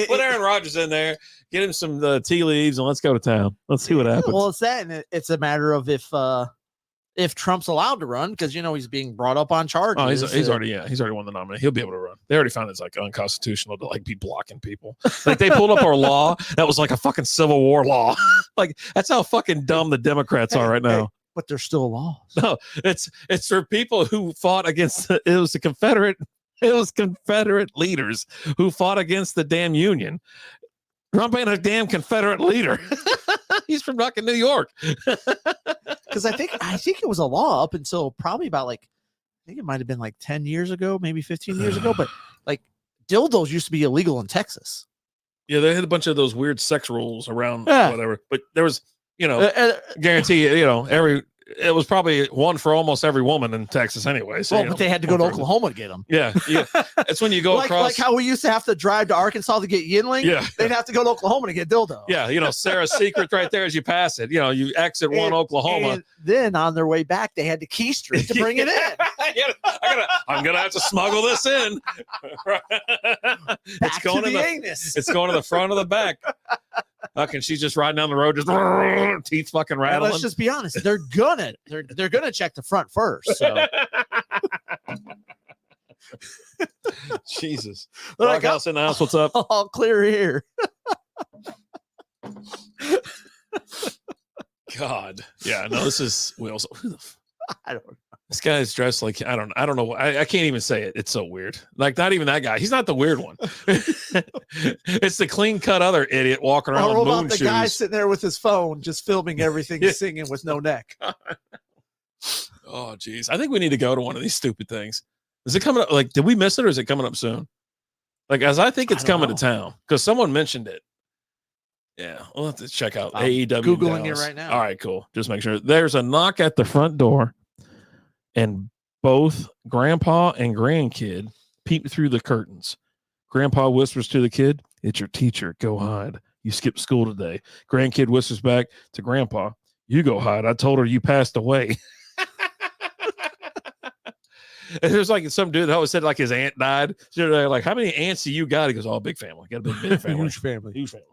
put Aaron Rodgers in there, get him some tea leaves, and let's go to town. Let's see what happens. Well, it's that, and it's a matter of if Trump's allowed to run, because he's being brought up on charges. Oh, he's already won the nomination. He'll be able to run. They already found it's like unconstitutional to like be blocking people. Like, they pulled up our law that was like a fucking Civil War law. Like, that's how fucking dumb the Democrats are right now. But there's still laws. No, it's for people who fought against it was Confederate leaders who fought against the damn Union. Trump ain't a damn Confederate leader. He's from fucking New York. Because I think it was a law up until probably about I think it might have been like 10 years ago, maybe 15 years ago. But like dildos used to be illegal in Texas. Yeah, they had a bunch of those weird sex rules around whatever. But there was, guarantee, it was probably one for almost every woman in Texas anyway. So, well, but they had to go to Oklahoma to get them. Yeah. It's when you go across. Like how we used to have to drive to Arkansas to get Yingling. Yeah. They'd have to go to Oklahoma to get dildo. Yeah. Sarah's secret right there as you pass it. You exit one Oklahoma. And then on their way back, they had to key street to bring it in. I'm going to have to smuggle this in. It's going to the anus. It's going to the front of the back. Fucking, she's just riding down the road, just teeth fucking rattling. Yeah, let's just be honest. They're gonna check the front first. So. Jesus. Like, house in the house. What's up? All clear here. God. Yeah. No, this is Wheels. I don't know. This guy's dressed like I don't know. I can't even say it. It's so weird. Like, not even that guy. He's not the weird one. It's the clean cut other idiot walking around with moon the shoes. guy sitting there with his phone, just filming everything, singing with no neck. Oh, geez. I think we need to go to one of these stupid things. Is it coming up? Like, did we miss it or is it coming up soon? Like, as I think it's coming to town because someone mentioned it. Yeah, we'll have to check out AEW. Googling it right now. All right, cool. Just make sure. There's a knock at the front door, and both grandpa and grandkid peep through the curtains. Grandpa whispers to the kid, "It's your teacher. Go hide. You skipped school today." Grandkid whispers back to grandpa, "You go hide. I told her you passed away." And there's like some dude that always said like his aunt died. So they're like, "How many aunts do you got?" He goes, "Oh, big family. Got a big family. Huge family. Huge family.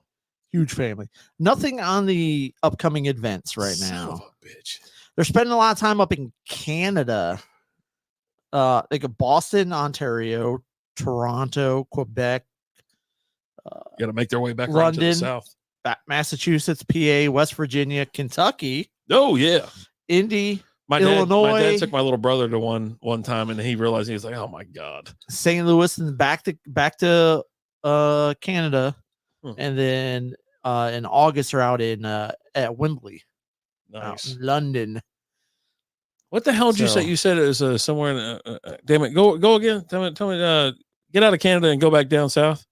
Huge family." Nothing on the upcoming events right now. Son of a bitch. They're spending a lot of time up in Canada. Like Boston, Ontario, Toronto, Quebec. Got to make their way back London, to the south. Massachusetts, PA, West Virginia, Kentucky. Oh yeah, Indy, Illinois. My dad took my little brother to one time, and he realized he was like, "Oh my god." St. Louis and back to Canada, and then in August are out in at Wembley, Nice. out in London. What the hell did you say? You said it was somewhere in. Damn it! Go again. Tell me. Get out of Canada and go back down south.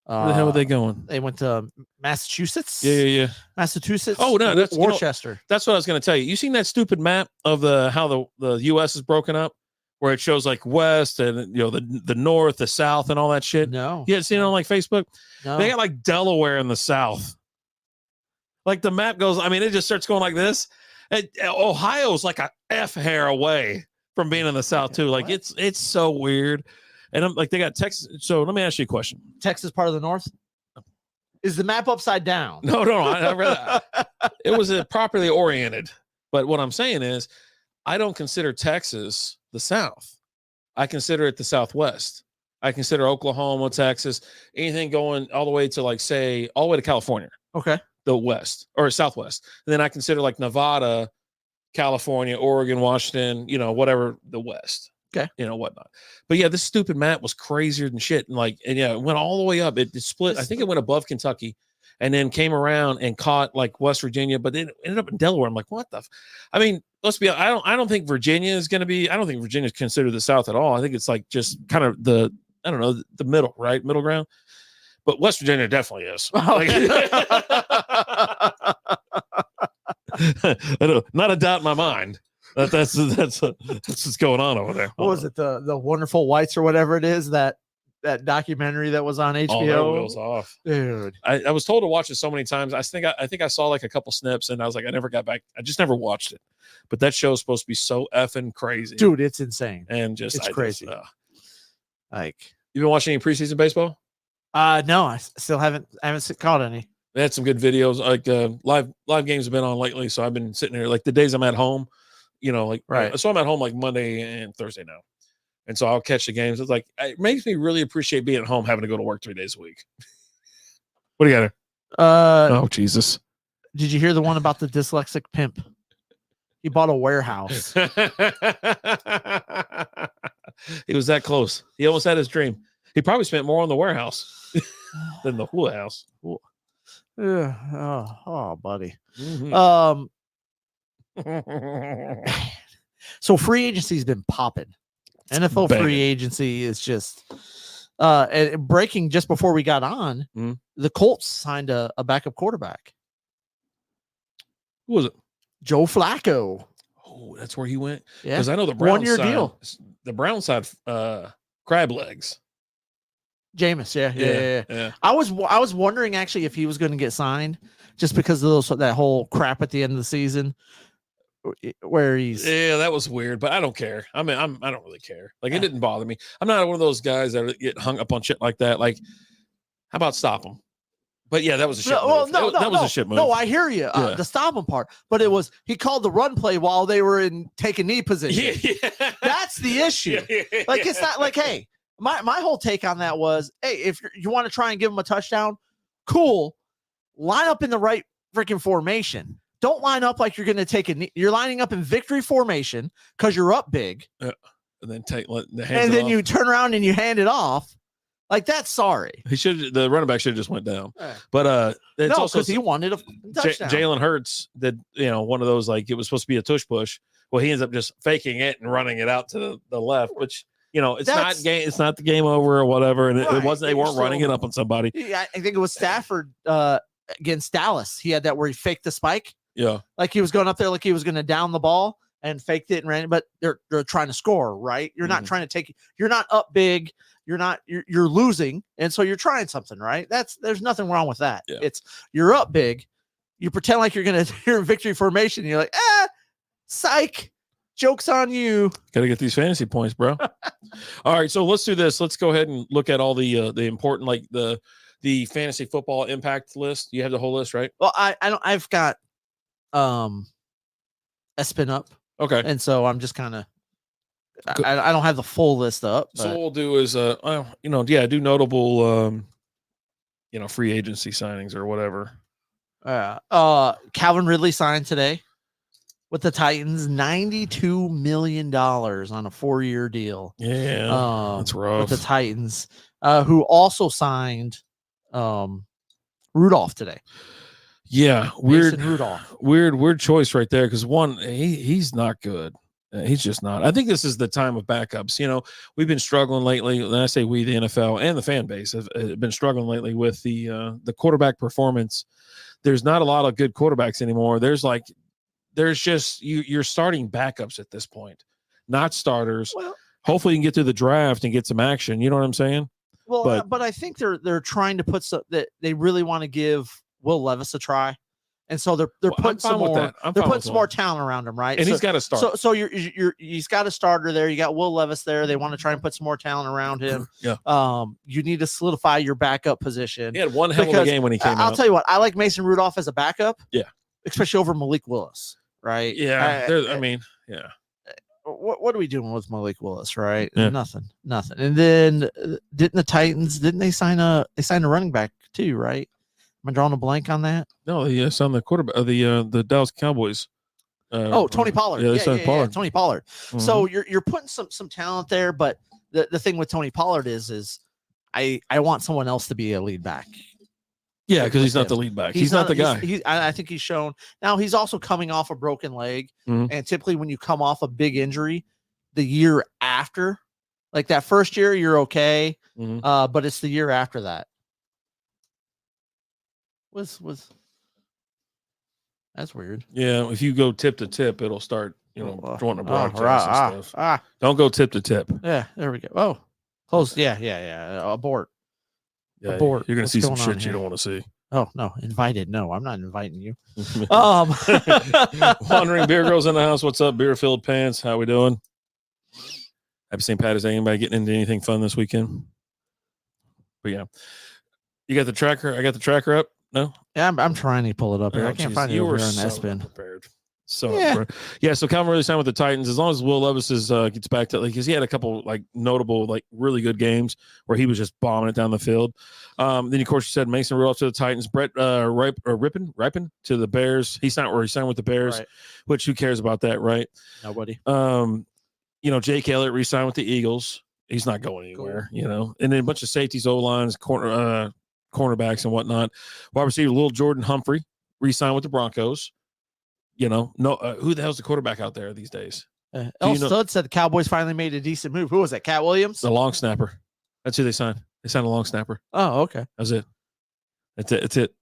Where the hell are they going? They went to Massachusetts. Yeah. Massachusetts. Oh no, that's Worcester. That's what I was going to tell you. You seen that stupid map of how the U.S. is broken up, where it shows like west and the north, the south, and all that shit? No, you hadn't seen it on like Facebook? No, they got like Delaware in the south. Like the map goes. I mean, it just starts going like this. Ohio's like a F hair away from being in the south too. Like it's so weird. And I'm like, they got Texas. So let me ask you a question. Texas part of the north? Is the map upside down? No. I read it was properly oriented. But what I'm saying is, I don't consider Texas the South. I consider it the Southwest. I consider Oklahoma, Texas, anything going all the way to like say all the way to California. Okay. The West or Southwest. And then I consider like Nevada, California, Oregon, Washington, whatever the West. Okay. Whatnot. But yeah, this stupid map was crazier than shit. And it went all the way up. It split. I think it went above Kentucky and then came around and caught like West Virginia, but it ended up in Delaware. I'm like, what the? I mean, let's be, I don't think Virginia is going to be, I don't think Virginia is considered the South at all. I think it's like just kind of the middle, right? Middle ground. But West Virginia definitely is. Not a doubt in my mind. That's what's going on over there. What was it? The Wonderful Whites or whatever it is, that documentary that was on HBO. Oh, that wheels off, dude. I was told to watch it so many times. I think I saw like a couple snips and I was like, I never got back. I just never watched it. But that show is supposed to be so effing crazy, dude. It's insane and it's crazy. Like, you been watching any preseason baseball? No, I still haven't caught any. They had some good videos. Like live games have been on lately, so I've been sitting here like the days I'm at home. Right. So I'm at home like Monday and Thursday now. And so I'll catch the games. It's like, it makes me really appreciate being at home, having to go to work 3 days a week. What do you got there? Oh, Jesus. Did you hear the one about the dyslexic pimp? He bought a warehouse. He was that close. He almost had his dream. He probably spent more on the warehouse than the whole house. Yeah. Oh, buddy. Mm-hmm. So free agency's been popping. NFL free agency is just and breaking just before we got on. The Colts signed a backup quarterback. Who was it? Joe Flacco. Oh, that's where he went. Yeah, Because I know the Brown 1-year side, deal. the Brown side, crab legs. Jameis, yeah. I was wondering actually if he was going to get signed just because of that whole crap at the end of the season where he's. Yeah, that was weird, but I don't care. I mean, I don't really care. Like it didn't bother me. I'm not one of those guys that get hung up on shit like that. Like, how about stop him? But yeah, that was a shit move. That was a shit move. No, I hear you. The stop him part, but it was he called the run play while they were in taking knee position. Yeah. That's the issue. Like it's not like, hey, my whole take on that was, hey, if you want to try and give him a touchdown, cool. Line up in the right freaking formation. Don't line up like you're going to take a knee. You're lining up in victory formation because you're up big. And then you turn around and you hand it off. Like that's sorry. The running back should have just went down. But it's also because he wanted a touchdown. Jalen Hurts did, one of those, like it was supposed to be a tush push. Well, he ends up just faking it and running it out to the left, which it's not the game over or whatever. And it wasn't, they weren't running it up on somebody. Yeah, I think it was Stafford against Dallas. He had that where he faked the spike. Yeah. Like he was going up there like he was going to down the ball and faked it and ran it, but they're trying to score, right? You're not trying to take, you're not up big. You're losing. And so you're trying something, right? There's nothing wrong with that. Yeah. It's you're up big. You pretend like you're in victory formation. And you're like, psych. Joke's on you. Got to get these fantasy points, bro. All right. So let's do this. Let's go ahead and look at all the important, like the fantasy football impact list. You have the whole list, right? Well, I've got a spin up. Okay. And so I'm just kind of, I don't have the full list up. So what we'll do is, do notable, free agency signings or whatever. Calvin Ridley signed today with the Titans, $92 million on a 4-year deal. Yeah, that's rough. With the Titans, who also signed Rudolph today. Yeah, Rudolph. Weird choice right there because one, he's not good. He's just not. I think this is the time of backups. We've been struggling lately. And I say we, the NFL and the fan base, have been struggling lately with the quarterback performance. There's not a lot of good quarterbacks anymore. There's just you're starting backups at this point, not starters. Well, hopefully you can get through the draft and get some action. You know what I'm saying? Well, but I think they're trying to put that they really want to give Will Levis a try. And so they're putting some more. They're putting some more talent around him, right? And he's got to start. So he's got a starter there. You got Will Levis there. They want to try and put some more talent around him. Yeah. You need to solidify your backup position. He had one hell of a game when he came out. I'll tell you what. I like Mason Rudolph as a backup. Yeah. Especially over Malik Willis, right? Yeah. Yeah. What are we doing with Malik Willis, right? Yeah. Nothing. And then didn't the Titans they sign a running back too, right? Am I drawing a blank on that? No, yes, on the quarterback of the Dallas Cowboys. Tony Pollard. Yeah, Tony Pollard. Mm-hmm. So you're putting some talent there, but the thing with Tony Pollard is I want someone else to be a lead back. Yeah, because he's not the lead back. He's not the guy. I think he's shown. Now he's also coming off a broken leg, and typically when you come off a big injury, the year after, like that first year, you're okay, but it's the year after that. Was that's weird. Yeah, if you go tip to tip, it'll start, joining a broadcast and stuff. Don't go tip to tip. Yeah, there we go. Oh, close. Yeah. Abort. Yeah, abort. You're gonna see some shit you don't want to see. Oh no, invited. No, I'm not inviting you. Wandering Beer Girls in the house. What's up, beer filled pants? How we doing? Happy St. Patrick's Day. Anybody getting into anything fun this weekend? But yeah, you got the tracker. I got the tracker up. No, yeah, I'm trying to pull it up here. I can't find it over here on S-Spin. Prepared. So so Calvin really signed with the Titans as long as Will Levis gets back to because he had a couple notable really good games where he was just bombing it down the field. Then of course you said Mason Rudolph to the Titans, Brett Rippin to the Bears. He signed with the Bears, right. Which who cares about that, right? Nobody. Jake Elliott re-signed with the Eagles. He's not going anywhere, and then a bunch of safeties, O-lines, cornerbacks and whatnot. Wide receiver Lil Jordan Humphrey re-signed with the Broncos. Who the hell's the quarterback out there these days? Stud said the Cowboys finally made a decent move. Who was that? Cat Williams? The long snapper. That's who they signed. They signed a long snapper. Oh, okay. That's it. That's it.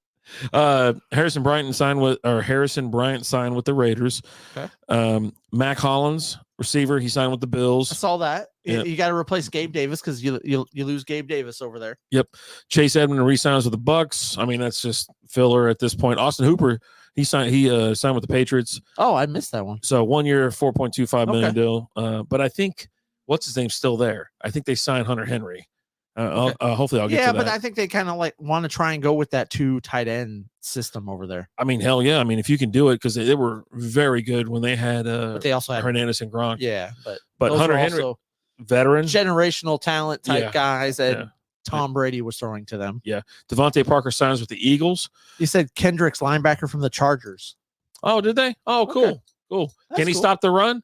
Harrison Bryant signed with the Raiders. Okay. Mac Hollins, receiver, he signed with the Bills. I saw that. Yep. You got to replace Gabe Davis because you lose Gabe Davis over there. Yep. Chase Edmonds re-signs with the Bucks. I mean, that's just filler at this point. Austin Hooper, he signed with the Patriots. Oh, I missed that one. So 1 year, $4.25 million deal. But I think what's his name's still there. I think they signed Hunter Henry. Hopefully I'll get to that. Yeah, but I think they kind of like want to try and go with that 2 tight end system over there. I mean, hell yeah. I mean, if you can do it, because they were very good when they had but they also had Hernandez and Gronk. Yeah, but Hunter Henry, veteran, generational talent type guys, and Tom Brady was throwing to them. Yeah. Devontae Parker signs with the Eagles. You said Kendricks, linebacker from the Chargers. Oh, did they? Oh, cool. Okay. Cool. Can he stop the run?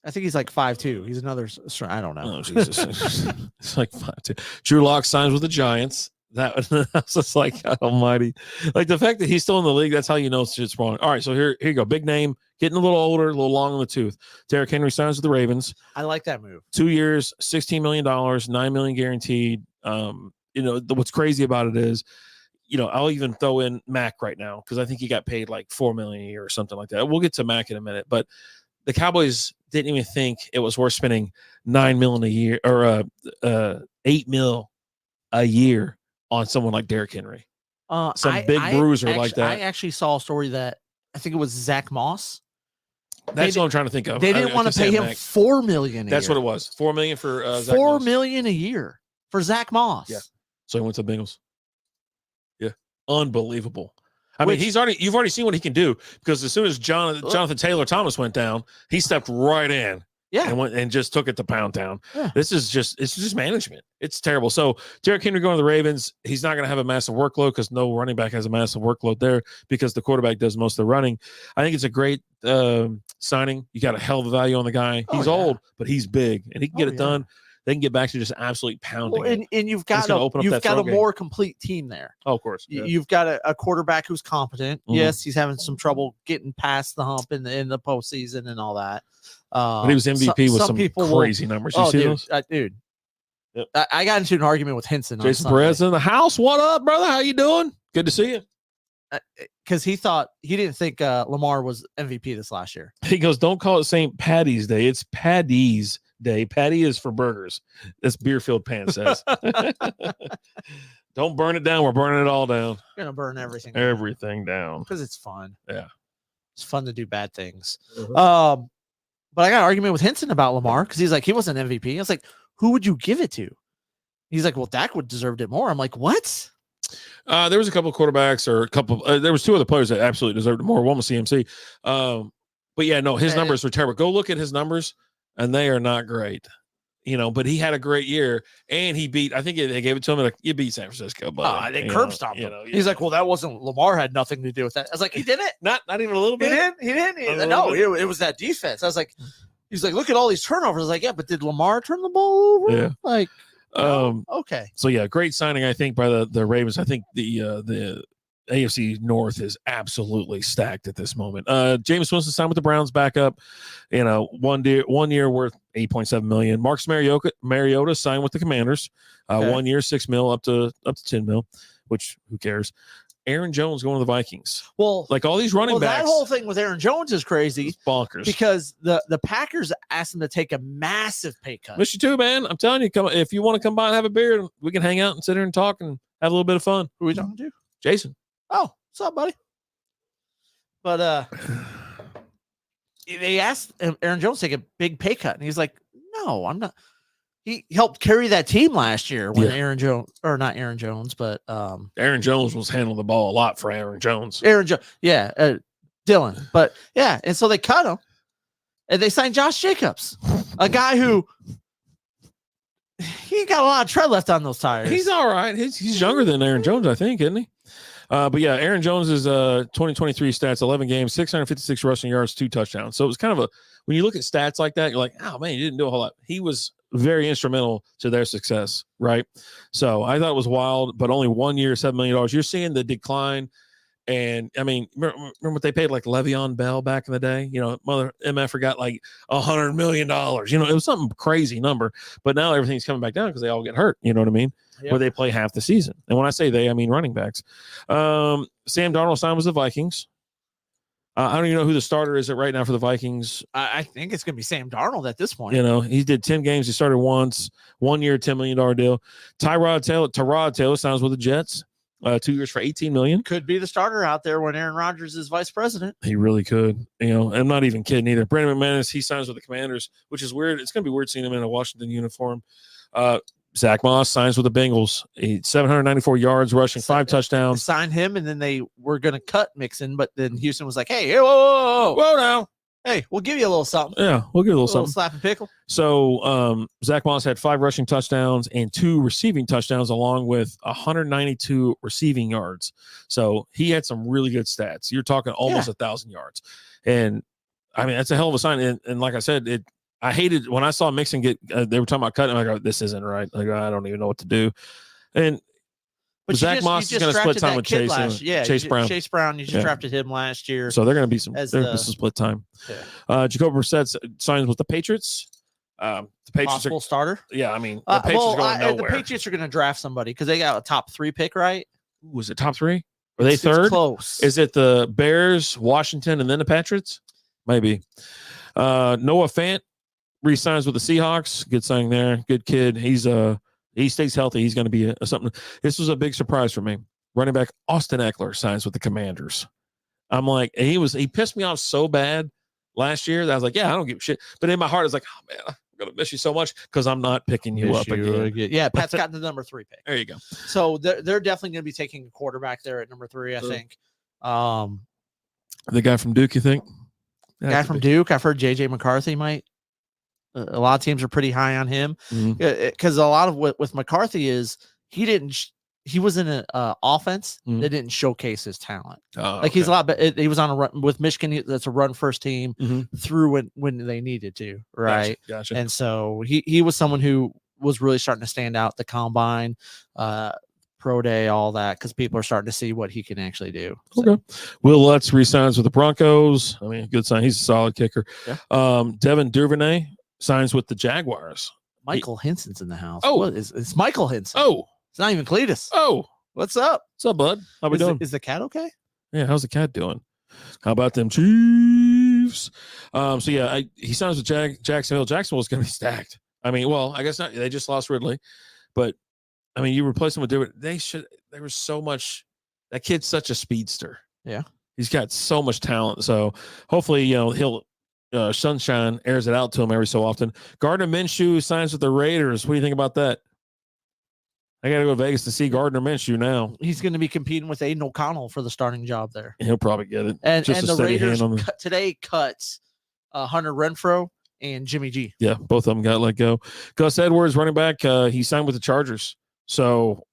I think he's like 5'2". He's another. I don't know. Oh, Jesus. It's like 5'2". Drew Lock signs with the Giants. That was just like, God almighty. Like the fact that he's still in the league, that's how you know shit's wrong. All right, so here you go. Big name, getting a little older, a little long in the tooth. Derrick Henry signs with the Ravens. I like that move. 2 years, $16 million, $9 million guaranteed. What's crazy about it is, I'll even throw in Mac right now because I think he got paid like $4 million a year or something like that. We'll get to Mac in a minute, but the Cowboys didn't even think it was worth spending $9 million a year or $8 million a year on someone like Derrick Henry. Some big bruiser like that. I actually saw a story that I think it was Zach Moss. That's what I'm trying to think of. They didn't want to pay him $4 million. That's what it was. $4 million for Zach Moss. $4 million a year for Zach Moss. Yeah. So he went to the Bengals. Yeah. Unbelievable. You've already seen what he can do, because as soon as Jonathan Taylor Thomas went down, he stepped right in. Yeah. And went and just took it to Pound Town. Yeah. It's just management. It's terrible. So Derrick Henry going to the Ravens, he's not going to have a massive workload because no running back has a massive workload there because the quarterback does most of the running. I think it's a great signing. You got a hell of a value on the guy. He's old, but he's big and he can get it done. They can get back to just absolutely pounding. Well, and you've got a more complete team there. Oh, of course. Yeah. You've got a quarterback who's competent. Mm-hmm. Yes, he's having some trouble getting past the hump in the postseason and all that. But he was MVP with some crazy numbers. You see those? Dude. Yep. I got into an argument with Henson. Jason Perez in the house. What up, brother? How you doing? Good to see you. Because he didn't think Lamar was MVP this last year. He goes, don't call it St. Paddy's Day. It's Paddy's Day. Patty is for burgers. That's Beerfield Pan says. Don't burn it down. We're burning it all down. We're gonna burn everything down because it's fun. Yeah, it's fun to do bad things. Mm-hmm. But I got an argument with Henson about Lamar because he's like, he wasn't MVP. I was like, who would you give it to? He's like, well, Dak would deserved it more. I'm like, what? There was a couple of quarterbacks or there was 2 other players that absolutely deserved it more. One was CMC. But yeah, no, his numbers were terrible. Go look at his numbers and they are not great. But he had a great year and he beat, I think they gave it to him like, you beat San Francisco, but they curb stomped him. He's like, well, that wasn't Lamar had nothing to do with that. I was like, he didn't. Not even a little bit. He didn't. No, it was that defense. I was like, he's like, look at all these turnovers. I was like, yeah, but did Lamar turn the ball over? Yeah. Like, okay. So yeah, great signing, I think, by the Ravens. I think the AFC North is absolutely stacked at this moment. Jameis Winston signed with the Browns back up, 1 year worth $8.7 million. Marcus Mariota signed with the Commanders, 1 year, $6 million up to $10 million, which who cares? Aaron Jones going to the Vikings. Well, like all these running backs. That whole thing with Aaron Jones is crazy. It's bonkers. Because the Packers asked him to take a massive pay cut. Miss you too, man. I'm telling you, if you want to come by and have a beer, we can hang out and sit here and talk and have a little bit of fun. Who are we talking to? Jason. Oh, what's up, buddy? But they asked Aaron Jones to take a big pay cut, and he's like, no, I'm not. He helped carry that team last year when Aaron Jones, or not Aaron Jones, but Aaron Jones was handling the ball a lot for Aaron Jones. Dylan. But yeah, and so they cut him, and they signed Josh Jacobs, a guy who he got a lot of tread left on those tires. He's all right. He's younger than Aaron Jones, I think, isn't he? But yeah, Aaron Jones's 2023 stats: 11 games, 656 rushing yards, 2 touchdowns. So it was kind of when you look at stats like that, you're like, oh man, he didn't do a whole lot. He was very instrumental to their success, right? So I thought it was wild, but only 1 year, $7 million. You're seeing the decline And I mean, remember what they paid like Le'Veon Bell back in the day? You know, mother MF got like $100 million. You know, it was something crazy number. But now everything's coming back down because they all get hurt. You know what I mean? Yep. Where they play half the season. And when I say they, I mean running backs. Sam Darnold signed with the Vikings. I don't even know who the starter is right now for the Vikings. I think it's going to be Sam Darnold at this point. You know, he did 10 games. He started once, 1 year, $10 million deal. Tyrod Taylor signs with the Jets. 2 years for $18 million. Could be the starter out there when Aaron Rodgers is vice president. He really could. You know, I'm not even kidding either. Brandon McManus, he signs with the Commanders, which is weird. It's going to be weird seeing him in a Washington uniform. Zach Moss signs with the Bengals. 794 yards rushing, 5 touchdowns. Signed him, and then they were going to cut Mixon, but then Houston was like, hey, whoa now. Hey, we'll give you a little something. Yeah, we'll give you a little something. Slap and pickle. So Zach Moss had 5 rushing touchdowns and 2 receiving touchdowns, along with 192 receiving yards. So he had some really good stats. You're talking almost 1,000 yards. And I mean, that's a hell of a sign. And like I said, I hated when I saw Mixon get, they were talking about cutting. I go, this isn't right. Like, I don't even know what to do. And but Zach Moss is going to split time with Chase Brown. Chase Brown, you just drafted him last year. So they're going to be this is split time. Yeah. Jacoby Brissett signs with the Patriots. The Patriots possible starter. Yeah, I mean, the Patriots are going nowhere. The Patriots are going to draft somebody because they got a top 3 pick, right? Was it top 3? Are they third? Close. Is it the Bears, Washington, and then the Patriots? Maybe. Noah Fant re-signs with the Seahawks. Good signing there. Good kid. He stays healthy. He's going to be something. This was a big surprise for me. Running back Austin Eckler signs with the Commanders. I'm like, he pissed me off so bad last year that I was like, yeah, I don't give a shit. But in my heart, I was like, oh man, I'm going to miss you so much because I'm not picking you up again. Yeah, Pat's got the number 3 pick. There you go. So they're definitely going to be taking a quarterback there at number 3, I think. The guy from Duke, you think? Guy from Duke. I've heard JJ McCarthy might. A lot of teams are pretty high on him because a lot of with McCarthy is he was in an offense that didn't showcase his talent. He's a lot better. He was on a run with Michigan. That's a run first team through when they needed to, right? Gotcha. And so he was someone who was really starting to stand out. The combine, pro day, all that, because people are starting to see what he can actually do. So. Okay. Will Lutz resigns with the Broncos. I mean, good sign. He's a solid kicker. Yeah. Devin Duvernay signs with the Jaguars. Michael Hinson's in the house. Oh, it's Michael Hinson. Oh, it's not even Cletus. Oh, what's up? What's up, bud? How we doing? Is the cat okay? Yeah, how's the cat doing? How about them Chiefs? So yeah, he signs with Jacksonville. Jacksonville's going to be stacked. I mean, well, I guess not. They just lost Ridley, but I mean, you replace him with Duvernay. There was so much. That kid's such a speedster. Yeah, he's got so much talent. So hopefully, he'll. Sunshine airs it out to him every so often. Gardner Minshew signs with the Raiders. What do you think about that? I got to go to Vegas to see Gardner Minshew now. He's going to be competing with Aiden O'Connell for the starting job there. He'll probably get it. And the Raiders today cuts Hunter Renfrow and Jimmy G. Yeah, both of them got let go. Gus Edwards, running back, he signed with the Chargers. So,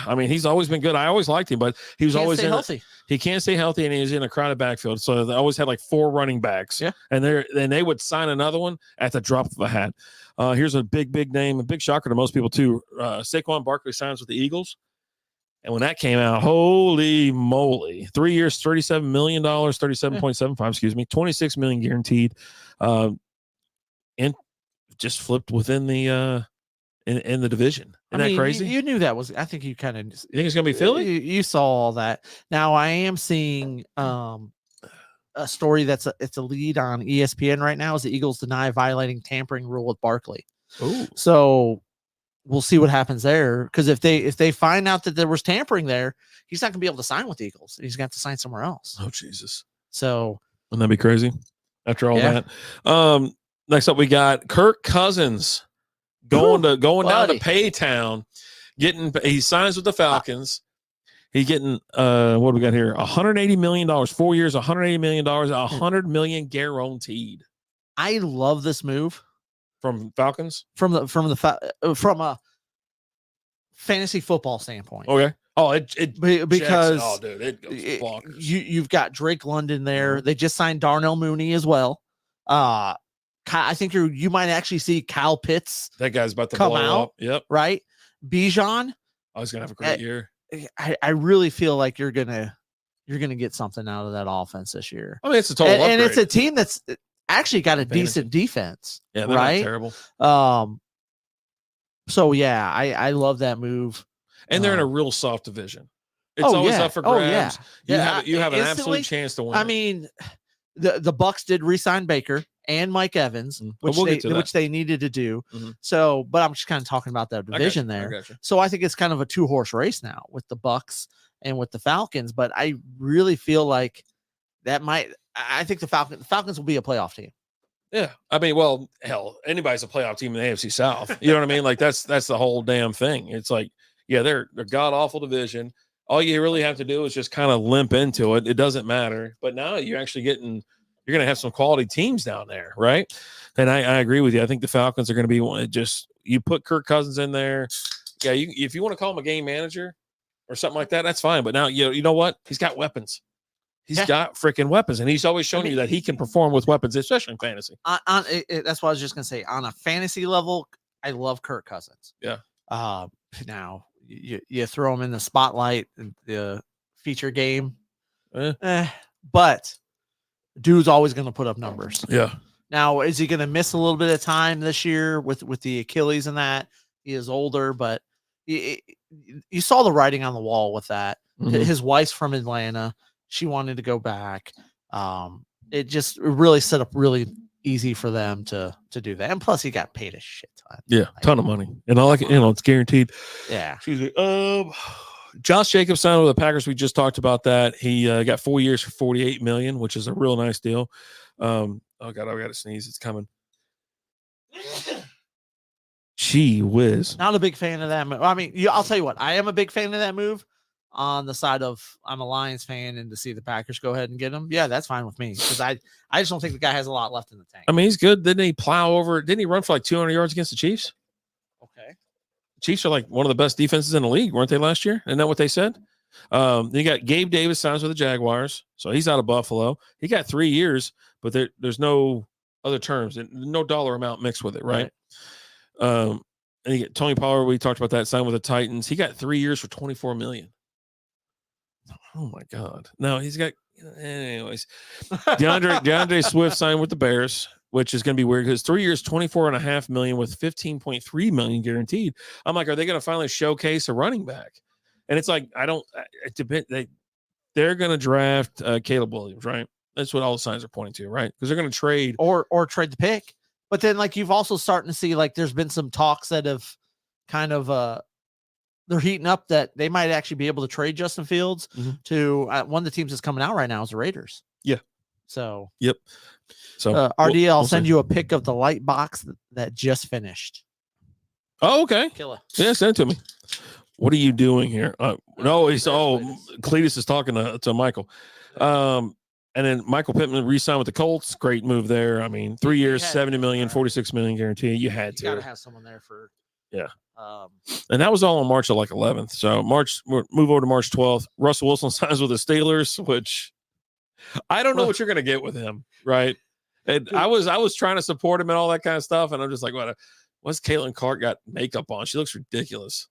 I mean, he's always been good. I always liked him, but he was always healthy. He can't stay healthy, and he's in a crowded backfield. So they always had like 4 running backs. Yeah, and they would sign another one at the drop of a hat. Here's a big name, a big shocker to most people too. Saquon Barkley signs with the Eagles, and when that came out, holy moly! 3 years, $37 million, 37.75, excuse me, $26 million guaranteed, and just flipped within the. In the division. Isn't that crazy? You knew that was, I think you kind of. You think it's going to be Philly? You saw all that. Now I am seeing a story it's a lead on ESPN right now is the Eagles deny violating tampering rule with Barkley. Ooh. So we'll see what happens there. Because if they find out that there was tampering there, he's not going to be able to sign with the Eagles. He's going to have to sign somewhere else. Oh, Jesus. So. Wouldn't that be crazy? After all that. Next up, we got Kirk Cousins. Going down to Paytown, he signs with the Falcons. He's getting what do we got here? $180 million, 4 years, $180 million, $100 million guaranteed. I love this move from Falcons. From a fantasy football standpoint. Okay. Oh, because dude, it goes bonkers. You've got Drake London there. They just signed Darnell Mooney as well. I think you might actually see Kyle Pitts. That guy's about to come blow out. Up. Yep. Right. Bijan. I was gonna have a great year. I really feel like you're gonna you're going to get something out of that offense this year. I mean, it's a total upgrade. And it's a team that's actually got a decent defense. Yeah, they're right? not terrible. So yeah, I love that move. And they're in a real soft division. It's always up for grabs. You have an absolute chance to win. I mean, the Bucks did re-sign Baker and Mike Evans, which they needed to do. So, but I'm just kind of talking about that division there. So I think it's kind of a 2-horse race now with the Bucks and with the Falcons. But I really feel like I think the Falcons will be a playoff team. Yeah, I mean, well, hell, anybody's a playoff team in the AFC South. You know what I mean? Like that's the whole damn thing. It's like, yeah, they're god awful division. All you really have to do is just kind of limp into it. It doesn't matter. But now you're actually you're going to have some quality teams down there, right? And I agree with you. I think the Falcons are going to be you put Kirk Cousins in there. Yeah, if you want to call him a game manager or something like that, that's fine. But now you know what? He's got weapons. He's got freaking weapons, and he's always shown you that he can perform with weapons, especially in fantasy. That's what I was just going to say. On a fantasy level, I love Kirk Cousins. Yeah. Now you throw him in the spotlight, the feature game, but dude's always going to put up numbers. Yeah. Now, is he going to miss a little bit of time this year with the Achilles and that? He is older, but you saw the writing on the wall with that. His wife's from Atlanta. She wanted to go back. It really set up really easy for them to do that. And plus he got paid a shit ton. Yeah, ton of money. And I like it, it's guaranteed. Yeah. Excuse me. Josh Jacobs signed with the Packers. We just talked about that. He got 4 years for $48 million, which is a real nice deal. Oh God, I got to sneeze. It's coming. Gee whiz. Not a big fan of that move. I mean, I'll tell you what, I am a big fan of that move on the side of I'm a Lions fan, and to see the Packers go ahead and get him. Yeah, that's fine with me. Because I just don't think the guy has a lot left in the tank. I mean, he's good. Didn't he didn't he run for like 200 yards against the Chiefs? Okay. Chiefs are like one of the best defenses in the league, weren't they last year? Isn't that what they said? Then you got Gabe Davis signs with the Jaguars, so he's out of Buffalo. He got 3 years, but there's no other terms and no dollar amount mixed with it, right? And you get Tony Pollard. We talked about that. Signed with the Titans. He got 3 years for $24 million. Oh my God! No, he's got. Anyways, DeAndre Swift signed with the Bears, which is going to be weird because 3 years, $24.5 million with $15.3 million guaranteed. I'm like, are they going to finally showcase a running back? And it's like, they're going to draft Caleb Williams, right? That's what all the signs are pointing to, right? Because they're going to trade or trade the pick. But then, like, you've also starting to see, like, there's been some talks that have kind of they're heating up that they might actually be able to trade Justin Fields to one of the teams that's coming out right now is the Raiders. Yeah. So. Yep. So RD, I'll send you a pic of the light box that just finished. Oh, okay. Killer. Yeah, send it to me. What are you doing here? No, Cletus is talking to Michael. And then Michael Pittman re-signed with the Colts. Great move there. I mean, 3 years, $70 million, $46 million guarantee. You had to. You got to have someone there for. Yeah. And that was all on March 11th. So move over to March 12th. Russell Wilson signs with the Steelers, which I don't know what you're going to get with him, right? And I was trying to support him and all that kind of stuff, and I'm just like, what's Caitlin Clark got makeup on? She looks ridiculous.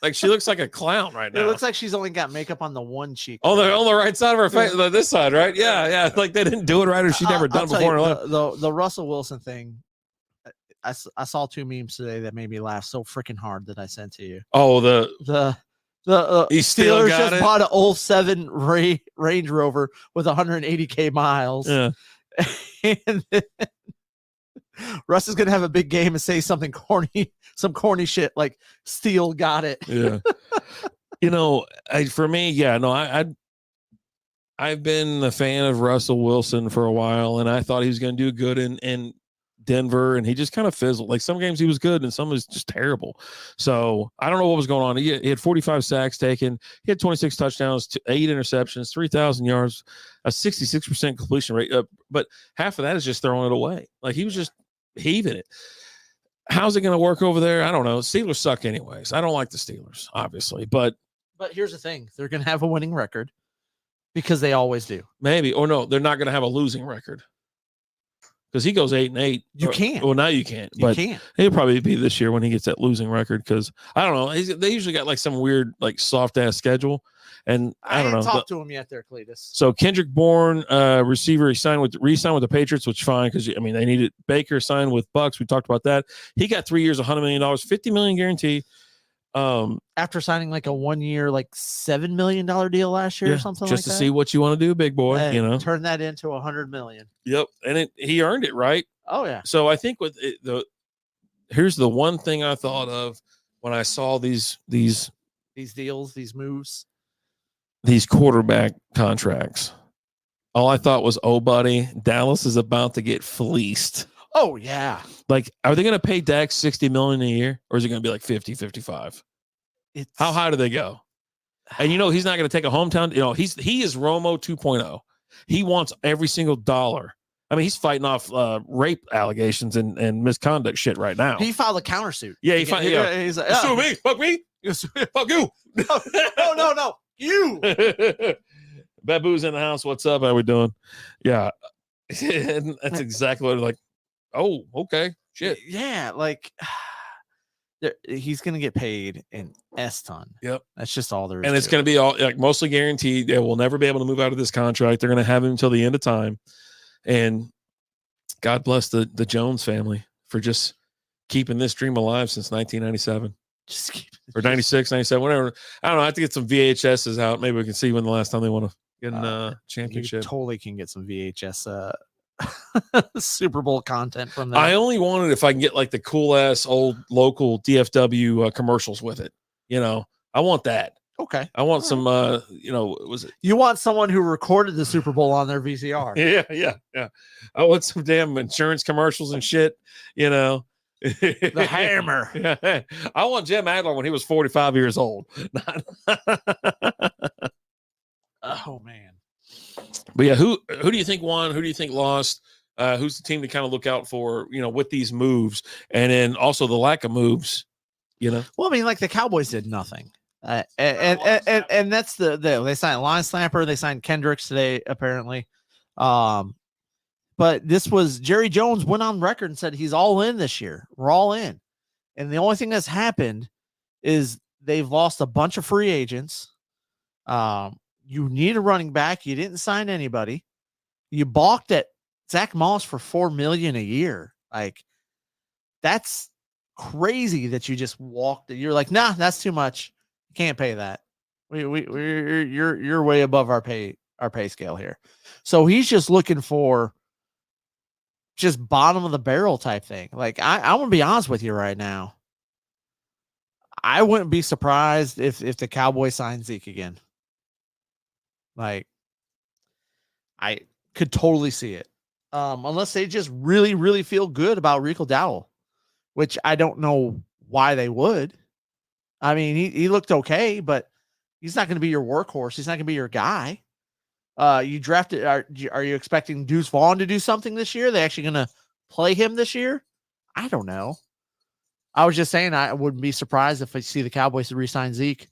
Like she looks like a clown right now. It looks like she's only got makeup on the one cheek. On the right side of her face, this side, right? Yeah. Like they didn't do it right, or she never done before in her life. The Russell Wilson thing. I saw 2 memes today that made me laugh so freaking hard that I sent to you. Oh, the Steelers just bought an 07 Range Rover with 180K miles. Yeah. And then Russ is gonna have a big game and say some corny shit like Steele got it. Yeah. For me, I've been a fan of Russell Wilson for a while, and I thought he was going to do good in Denver, and he just kind of fizzled. Like some games he was good and some was just terrible. So I don't know what was going on. He had 45 sacks taken. He had 26 touchdowns, 8 interceptions, 3,000 yards, a 66% completion rate. But half of that is just throwing it away. Like he was just heaving it. How's it going to work over there? I don't know. Steelers suck anyways. I don't like the Steelers, obviously. But here's the thing. They're going to have a winning record because they always do. Maybe. Or no, they're not going to have a losing record. because he goes 8-8. You can't. Well, now you can't. You But can't. it'll probably be this year when he gets that losing record, because I don't know. They usually got like some weird, like soft ass schedule, and I don't know. Talked to him yet, there, Cletus. So Kendrick Bourne, receiver, he re-signed with the Patriots, which is fine, because I mean they needed. Baker signed with Bucks. We talked about that. He got 3 years, $100 million, $50 million guarantee. After signing like a 1 year, like $7 million deal last year or something, just like to see what you want to do, big boy. and turn that into $100 million. Yep, and he earned it, right? Oh yeah. So I think with here's the one thing I thought of when I saw these deals, these moves, these quarterback contracts. All I thought was, oh, buddy, Dallas is about to get fleeced. Oh yeah. Like, are they going to pay Dak $60 million a year, or is it going to be like 50, 55? How high do they go? And he's not going to take a hometown. He is Romo 2.0. He wants every single dollar. I mean, he's fighting off rape allegations and misconduct shit right now. He filed a countersuit. Yeah, he's like, sue me, fuck me, fuck you. No, you. Babu's in the house. What's up? How we doing? Yeah, and that's exactly what. Like, oh, okay, shit. Yeah, like he's gonna get paid an S ton. Yep, that's just all there is. And it's gonna be all like mostly guaranteed. They will never be able to move out of this contract. They're gonna have him until the end of time. And God bless the Jones family for just keeping this dream alive since 1997. Or 96, 97, whatever. I don't know. I have to get some VHSs out. Maybe we can see when the last time they won a championship. You totally can get some VHS Super Bowl content from that. I only wanted if I can get like the cool ass old local DFW commercials with it. I want that. Okay. I want some, was it? You want someone who recorded the Super Bowl on their VCR. Yeah. I want some damn insurance commercials and shit, The hammer. Yeah. I want Jim Adler when he was 45 years old. Oh, man. But yeah, who do you think won? Who do you think lost? Who's the team to kind of look out for, with these moves? And then also the lack of moves, Well, I mean, like the Cowboys did nothing. And that's they signed Line Snapper, they signed Kendricks today apparently, but this was Jerry Jones went on record and said he's all in this year. We're all in, and the only thing that's happened is they've lost a bunch of free agents. You need a running back. You didn't sign anybody. You balked at Zach Moss for $4 million a year. Like, that's crazy that you just walked. You're like, nah, that's too much. Can't pay that. You're way above our pay scale here. So he's just looking for just bottom of the barrel type thing. Like I want to be honest with you right now. I wouldn't be surprised if the Cowboys sign Zeke again. Like I could totally see it. Unless they just really, really feel good about Rico Dowdle, which I don't know why they would. I mean, he looked okay, but he's not going to be your workhorse. He's not going to be your guy. You drafted. Are you expecting Deuce Vaughn to do something this year? Are they actually going to play him this year? I don't know. I was just saying I wouldn't be surprised if I see the Cowboys re-sign Zeke.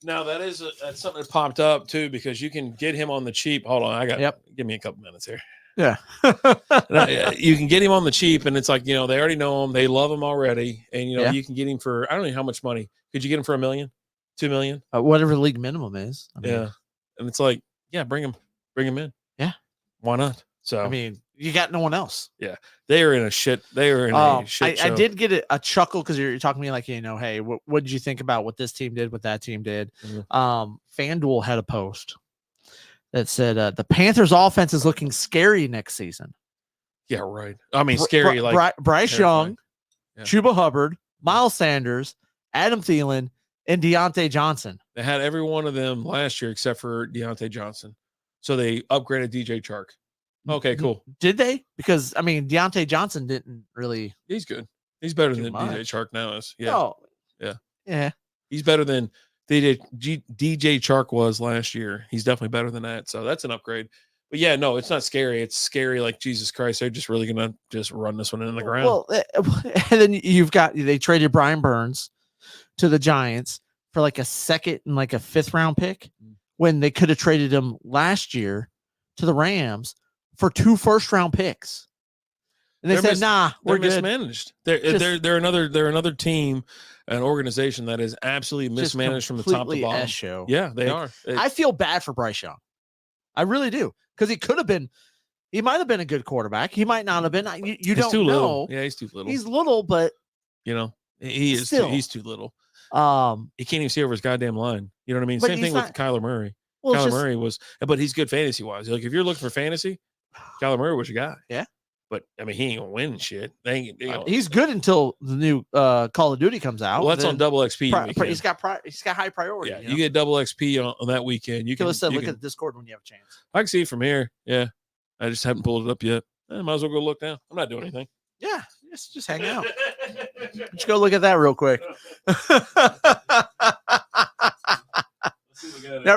Now that's something that popped up too, because you can get him on the cheap. Hold on, give me a couple minutes here. Yeah. You can get him on the cheap, and it's like, they already know him. They love him already. And, you can get him for, I don't know how much money. Could you get him for $1 million, $2 million? Whatever the league minimum is. I mean, yeah. And it's like, yeah, bring him in. Yeah. Why not? So, I mean, you got no one else. Yeah. They are in a shit. They are in a shit show. I did get a chuckle because you're talking to me like, hey, what did you think about what this team did, what that team did? Mm-hmm. FanDuel had a post that said the Panthers offense is looking scary next season. Yeah, right. I mean, scary. Like Bryce Young, Chuba Hubbard, Miles Sanders, Adam Thielen, and Deontay Johnson. They had every one of them last year except for Deontay Johnson. So they upgraded DJ Chark. Okay, cool. Did they? Because, I mean, Deontay Johnson didn't really. He's good. He's better than DJ Chark now is. Yeah. Oh, yeah. Yeah. He's better than DJ Chark was last year. He's definitely better than that. So that's an upgrade. But yeah, no, it's not scary. It's scary like, Jesus Christ, they're just really going to just run this one in the ground. Well, and then they traded Brian Burns to the Giants for like a second and like a 5th round pick when they could have traded him last year to the Rams for 2 first round picks. And they said, "Nah, we're they're good." mismanaged. They're another team, an organization that is absolutely mismanaged from the top to bottom. Show. Yeah, they are. I feel bad for Bryce Young. I really do, because he could have been. He might have been a good quarterback. He might not have been. You don't know. Little. Yeah, he's too little. He's little, but he is. He's too little. He can't even see over his goddamn line. You know what I mean? Same thing with Kyler Murray. Well, Kyler Murray was, but he's good fantasy wise. Like if you're looking for fantasy, Kyler Murray was your guy. Yeah. But I mean, he ain't gonna win shit. He's good until the new Call of Duty comes out. Well, that's on double XP. He's got high priority. Yeah, you get double XP on that weekend. You can look at the Discord when you have a chance. I can see it from here. Yeah, I just haven't pulled it up yet. I might as well go look now. I'm not doing anything. Yeah, just hang out. Let's go look at that real quick.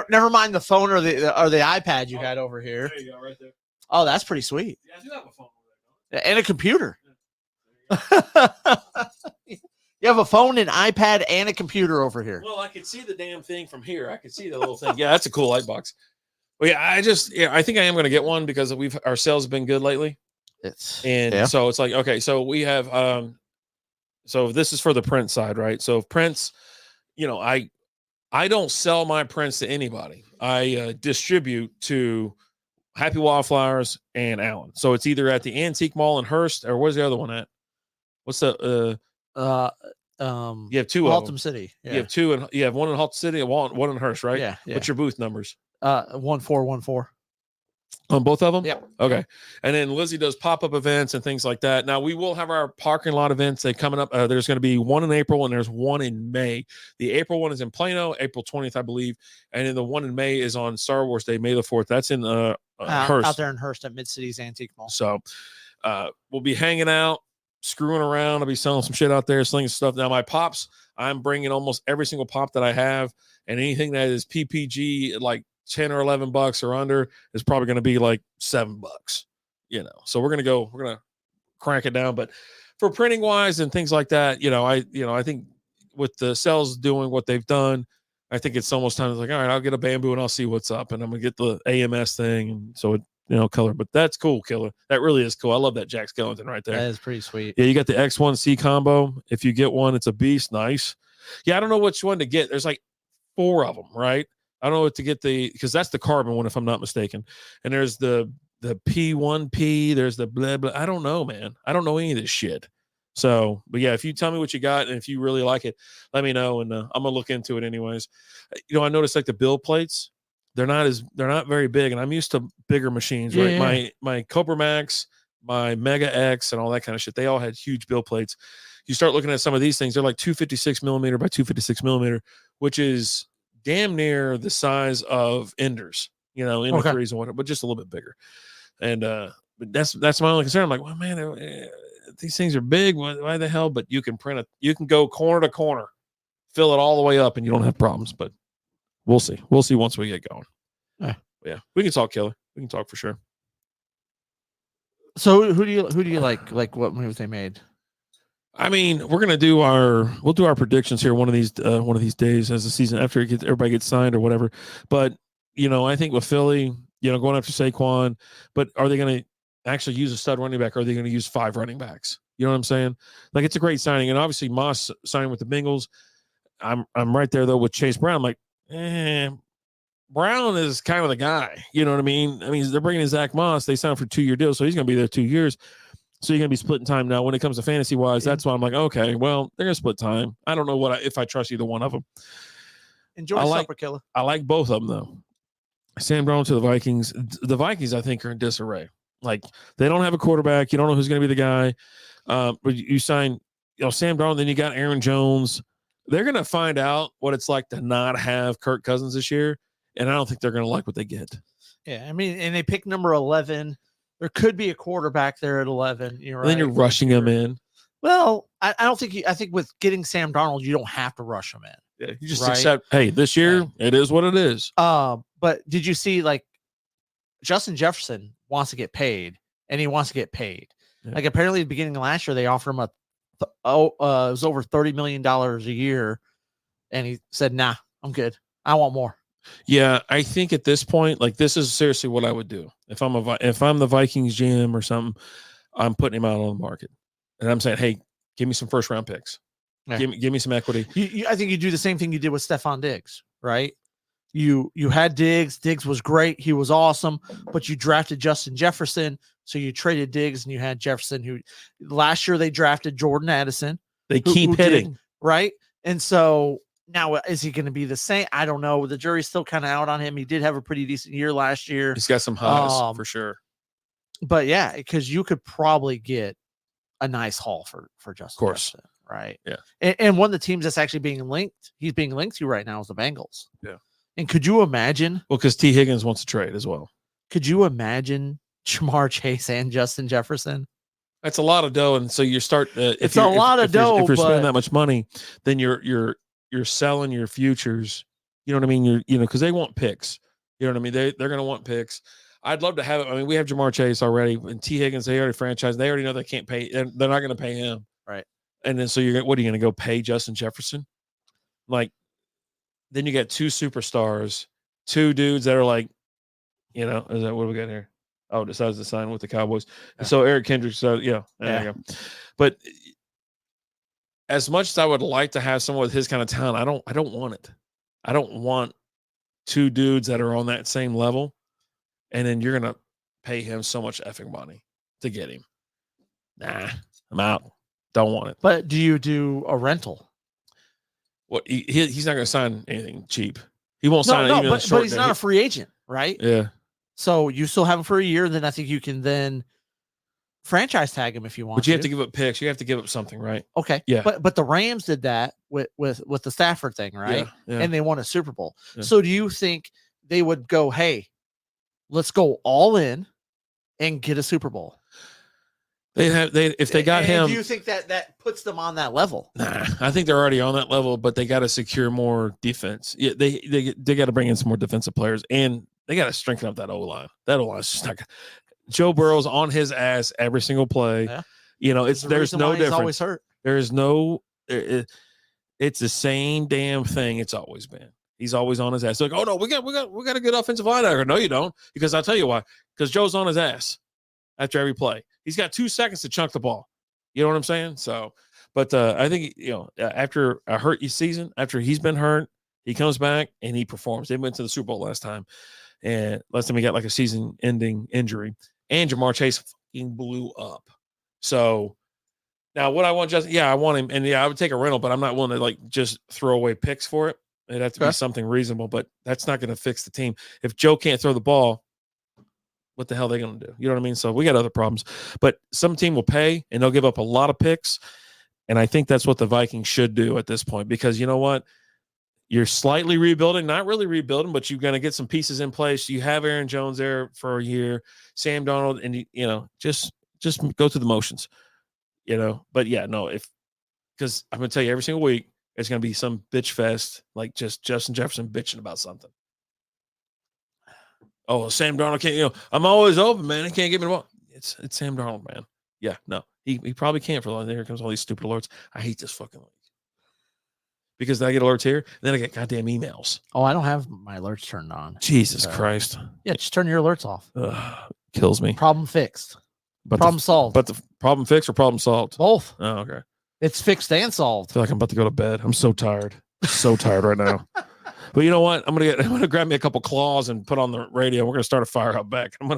Never mind the phone or the iPad you had over here. There you go, right there. Oh, that's pretty sweet. Yeah, I do have a phone. And a computer. You have a phone, an iPad, and a computer over here. Well, I could see the damn thing from here. I could see the little thing. Yeah, that's a cool light box. Well, yeah, I think I am going to get one because our sales have been good lately. So it's like, okay, so we have, so this is for the print side, right? So prints, I don't sell my prints to anybody. I distribute to Happy Wildflowers and Allen. So it's either at the Antique Mall in Hearst, or where's the other one at? What's the you have two of them. Haltom City. Yeah. You have two, and you have one in Haltom City and one in Hearst, right? Yeah. What's your booth numbers? 1414. On both of them? Yep. Okay. And then Lizzie does pop-up events and things like that. Now, we will have our parking lot events coming up. There's going to be one in April and there's one in May. The April one is in Plano, April 20th, I believe. And then the one in May is on Star Wars Day, May the 4th. That's in Hearst. Out there in Hearst at Mid-Cities Antique Mall. So we'll be hanging out, screwing around. I'll be selling some shit out there, slinging stuff. Now, my pops, I'm bringing almost every single pop that I have. And anything that is PPG, like 10 or 11 bucks or under, is probably going to be like $7, so we're going to crank it down. But for printing wise and things like that, I think with the cells doing what they've done, I think it's almost time. It's like, all right, I'll get a bamboo and I'll see what's up, and I'm going to get the AMS thing. And so it, color, but that's cool, Killer. That really is cool. I love that Jack Skellington right there. That is pretty sweet. Yeah. You got the X1C combo. If you get one, it's a beast. Nice. Yeah. I don't know which one to get. There's like 4 of them, right? I don't know what to get because that's the carbon one, if I'm not mistaken. And there's the P1P, there's the blah, blah. I don't know, man. I don't know any of this shit. So, but yeah, if you tell me what you got and if you really like it, let me know. And I'm going to look into it anyways. I noticed like the build plates, they're not very big. And I'm used to bigger machines, right? Yeah. My Cobra Max, my Mega X and all that kind of shit. They all had huge build plates. You start looking at some of these things, they're like 256 millimeter by 256 millimeter, which is damn near the size of Enders, in threes and whatever, but just a little bit bigger. And but that's my only concern. I'm like, well, man, these things are big. Why the hell? But you can print it. You can go corner to corner, fill it all the way up, and you don't have problems. But we'll see. We'll see once we get going. Yeah, we can talk, Killer. We can talk for sure. So who do you like? Like what moves they made? I mean, we'll do our predictions here one of these days as the season after everybody gets signed or whatever. But I think with Philly, going after Saquon, but are they going to actually use a stud running back? Or are they going to use 5 running backs? You know what I'm saying? Like, it's a great signing, and obviously Moss signed with the Bengals. I'm right there though with Chase Brown. I'm like, Brown is kind of the guy. You know what I mean? I mean, they're bringing in Zach Moss. They signed for 2-year deal, so he's going to be there 2 years. So you're going to be splitting time now. When it comes to fantasy wise, that's why I'm like, okay, well, they're going to split time. I don't know if I trust either one of them. Enjoy supper, Killer. I like both of them though. Sam Darnold to the Vikings. The Vikings, I think, are in disarray. Like, they don't have a quarterback. You don't know who's going to be the guy. But you sign, Sam Darnold, then you got Aaron Jones. They're going to find out what it's like to not have Kirk Cousins this year, and I don't think they're going to like what they get. Yeah, I mean, and they pick number 11. There could be a quarterback there at 11. You're right. Then you're rushing him in. Well, I don't think I think with getting Sam Darnold, you don't have to rush him in. Yeah, you just accept, hey, this year it is what it is. But did you see, like, Justin Jefferson wants to get paid, and he wants to get paid. Yeah. Like, apparently at the beginning of last year, they offered him it was over $30 million a year, and he said, nah, I'm good. I want more. Yeah, I think at this point, like, this is seriously what I would do if I'm the Vikings GM or something. I'm putting him out on the market, and I'm saying, hey, give me some first round picks. Yeah. Give me some equity. I think you do the same thing you did with Stephon Diggs, right? You had Diggs. Diggs was great. He was awesome, but you drafted Justin Jefferson, so you traded Diggs and you had Jefferson. Who last year they drafted Jordan Addison. They keep hitting, right? And so now is he going to be the same? I don't know. The jury's still kind of out on him. He did have a pretty decent year last year. He's got some highs for sure. But yeah, because you could probably get a nice haul for Justin. Of course. Jefferson, right? Yeah. And one of the teams that's actually being linked, he's being linked to right now is the Bengals. Yeah. And could you imagine? Well, because T. Higgins wants to trade as well. Could you imagine Jamar Chase and Justin Jefferson? That's a lot of dough, and so you start. It's a lot of dough. If you're spending that much money, then you're selling your futures. You know what I mean? Because they want picks. You know what I mean? They're going to want picks. I'd love to have it. I mean, we have Jamar Chase already, and T. Higgins. They already franchised. They already know they can't pay. They're not going to pay him, right? And then so what are you going to go pay Justin Jefferson? Like, then you got two superstars, two dudes that are like, is that what do we got here? Oh, decides to sign with the Cowboys. Yeah. So Eric Kendricks, there you go. But as much as I would like to have someone with his kind of talent, I don't want it. I don't want two dudes that are on that same level, and then you're gonna pay him so much effing money to get him. Nah, I'm out. Don't want it. But do you do a rental? What he's not gonna sign anything cheap. He won't sign it. But he's not a free agent, right? Yeah. So you still have him for a year, and then I think you can then franchise tag him if you want. But you have to give up picks. You have to give up something, right? Okay. Yeah. But the Rams did that with the Stafford thing, right? Yeah. And they won a Super Bowl. Yeah. So do you think they would go, hey, let's go all in and get a Super Bowl? If they got him. Do you think that puts them on that level? Nah, I think they're already on that level, but they got to secure more defense. Yeah, they got to bring in some more defensive players, and they got to strengthen up that O-line. That O-line is just not. Joe Burrow's on his ass every single play. Yeah. There's no difference. He's always hurt. There's no. It's the same damn thing it's always been. He's always on his ass. Like, oh no, we got a good offensive line out here. No, you don't, because I'll tell you why. Because Joe's on his ass after every play. He's got 2 seconds to chunk the ball. You know what I'm saying? So, but I think after a hurt season, after he's been hurt, he comes back and he performs. They went to the Super Bowl last time, and last time he got like a season-ending injury. And Jamar Chase fucking blew up. So now what I want, I want him, and I would take a rental, but I'm not willing to like just throw away picks for it. It'd have to be something reasonable, but that's not going to fix the team. If Joe can't throw the ball, what the hell are they going to do? You know what I mean? So we got other problems, but some team will pay and they'll give up a lot of picks. And I think that's what the Vikings should do at this point, because you know what? You're slightly rebuilding, not really rebuilding, but you're going to get some pieces in place. You have Aaron Jones there for a year, Sam Darnold, and just go through the motions, but yeah, no, because I'm going to tell you every single week, it's going to be some bitch fest, like just Justin Jefferson bitching about something. Oh, Sam Darnold can't, I'm always open, man. He can't get me the ball. It's Sam Darnold, man. Yeah, no, he probably can't for long. Here comes all these stupid alerts. I hate this fucking league. Because I get alerts here, then I get goddamn emails. Oh, I don't have my alerts turned on. Jesus Christ. Yeah, just turn your alerts off. Kills me. Problem fixed. Problem solved. But the problem fixed or problem solved? Both. Oh, okay. It's fixed and solved. I feel like I'm about to go to bed. I'm so tired. So tired right now. But you know what? I'm gonna grab me a couple claws and put on the radio. We're gonna start a fire out back. I'm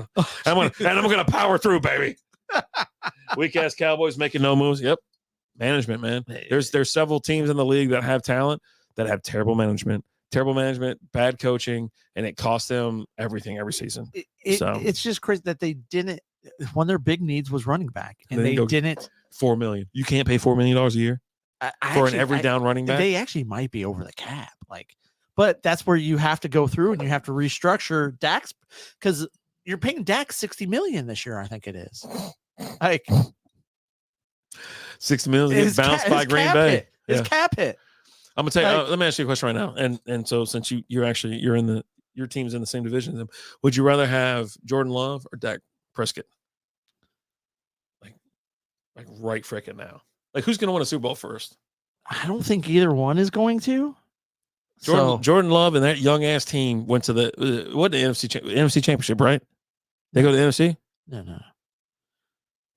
gonna power through, baby. Weak ass Cowboys making no moves. Yep. Management, man. There's several teams in the league that have talent that have terrible management, bad coaching, and it costs them everything every season. It's just crazy that they didn't. One of their big needs was running back, and they didn't. $4 million. You can't pay $4 million a year for an every down running back. They actually might be over the cap, but that's where you have to go through and you have to restructure Dak's, because you're paying Dak $60 million this year. I think it is like $6 million bounced by Green Bay. His cap hit. I'm gonna tell you. Let me ask you a question right now. And so since your team's in the same division as them, would you rather have Jordan Love or Dak Prescott? Like right frickin' now. Like who's gonna win a Super Bowl first? I don't think either one is going to. Jordan Love and that young ass team went to the NFC Championship, right? They go to the NFC. No.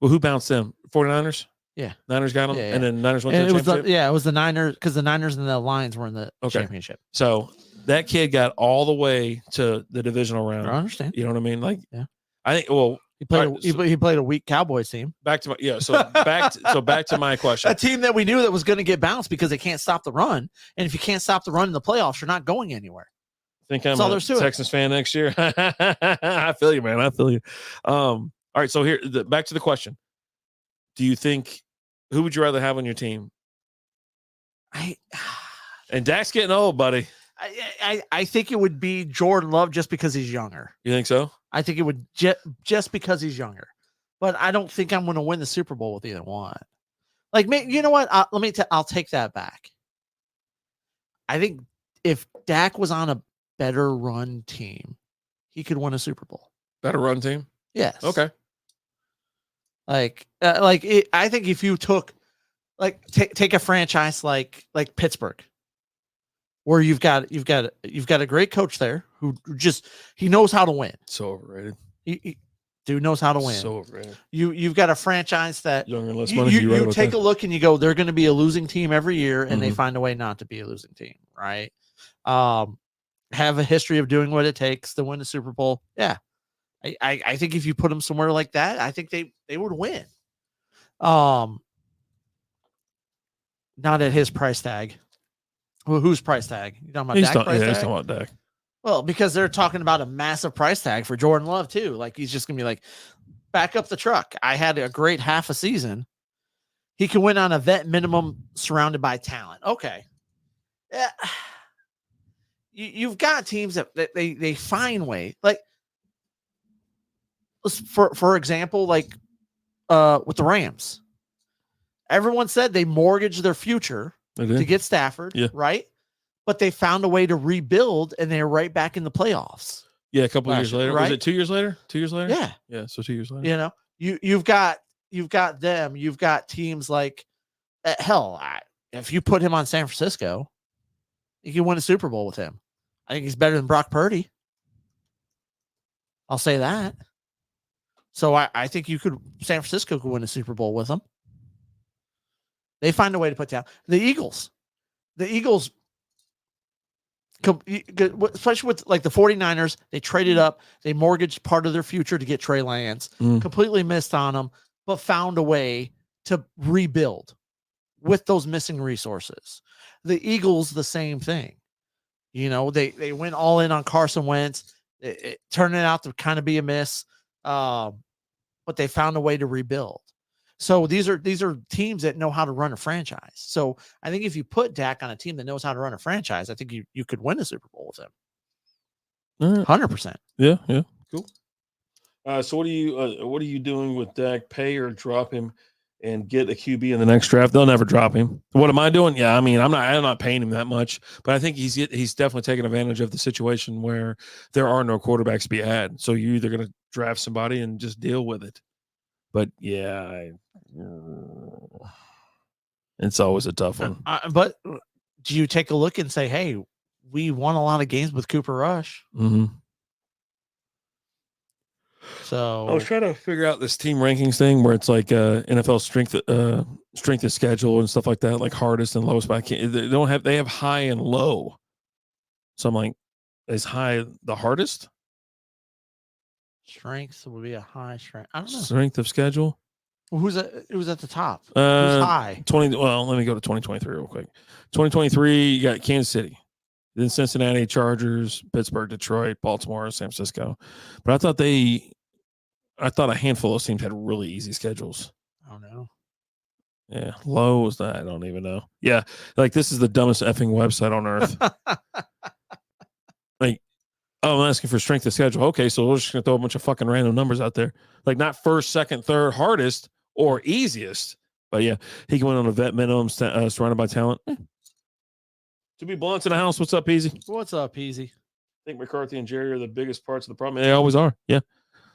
Well, who bounced them? 49ers? Yeah. Niners got them, Yeah, yeah. and then Niners went And to the it was championship? it was the Niners, because the Niners and the Lions were in the Okay. championship. So that kid got all the way to the divisional round. I understand. You know what I mean? Like, Yeah. I think, well, He played right, he played a weak Cowboys team. back to my, so back to my question. A team that we knew that was going to get bounced because they can't stop the run. And if you can't stop the run in the playoffs, you're not going anywhere. Think I'm all a there's to it. Texans fan next year. I feel you, man. I feel you. All right. So here, back to the question. Do you think, who would you rather have on your team? And Dak's getting old, buddy. I think it would be Jordan Love just because he's younger. You think so? I think it would just because he's younger. But I don't think I'm going to win the Super Bowl with either one. Like, you know what? I'll take that back. I think if Dak was on a better run team, he could win a Super Bowl. Better run team? Yes. Okay. I think if you took, take a franchise like Pittsburgh, where you've got a great coach there who just, he knows how to win. So overrated. He dude knows how to win. So overrated. You've got a franchise that younger and less money. You take a look and you go, they're going to be a losing team every year, and they Mhm. find a way not to be a losing team, right? Have a history of doing what it takes to win the Super Bowl. Yeah. I think if you put them somewhere like that, I think they would win. Not at his price tag. Well, whose price tag? You talking about Dak price tag? He's talking about Dak. Well, because they're talking about a massive price tag for Jordan Love too. Like, he's just gonna be like, back up the truck. I had a great half a season. He can win on a vet minimum surrounded by talent. Okay. Yeah. You've got teams that they find way. Like, for example, like with the Rams. Everyone said they mortgaged their future to get Stafford, right? But they found a way to rebuild, and they're right back in the playoffs. Yeah, a couple of years later. Right? Was it 2 years later? 2 years later? Yeah. Yeah, so 2 years later. You know, you've got them. You've got teams like, hell, if you put him on San Francisco, you can win a Super Bowl with him. I think he's better than Brock Purdy. I'll say that. So I think San Francisco could win a Super Bowl with him. They find a way to put down the Eagles. The Eagles, especially with like the 49ers, they traded up, they mortgaged part of their future to get Trey Lance, completely missed on them, but found a way to rebuild with those missing resources. The Eagles, the same thing. You know, they went all in on Carson Wentz. It turned out to kind of be a miss, but they found a way to rebuild. So these are teams that know how to run a franchise. So I think if you put Dak on a team that knows how to run a franchise, I think you could win a Super Bowl with him. 100%. Yeah, cool. So what are you doing with Dak? Pay or drop him and get a QB in the next draft? They'll never drop him. What am I doing? Yeah, I mean, I'm not paying him that much, but I think he's definitely taking advantage of the situation where there are no quarterbacks to be had. So you're either going to draft somebody and just deal with it. But yeah, it's always a tough one. But do you take a look and say, hey, we won a lot of games with Cooper Rush? Mm-hmm. So I was trying to figure out this team rankings thing where it's like NFL strength of schedule and stuff like that, like hardest and lowest. But they have high and low. So I'm like, is high the hardest? Strength would be a high strength. I don't know. Strength of schedule. Well, who's at the top? Who's high? 20. Well, let me go to 2023 real quick. 2023, you got Kansas City, then Cincinnati, Chargers, Pittsburgh, Detroit, Baltimore, San Francisco. But I thought a handful of those teams had really easy schedules. I don't know. Yeah, low is that? I don't even know. Yeah, like this is the dumbest effing website on earth. Like, oh, I'm asking for strength of schedule. Okay, so we're just gonna throw a bunch of fucking random numbers out there. Like not first, second, third, hardest or easiest. But yeah, he can win on a vet minimum, surrounded by talent. To be blunt in the house, what's up, Easy? What's up, Easy? I think McCarthy and Jerry are the biggest parts of the problem. They always are. Yeah.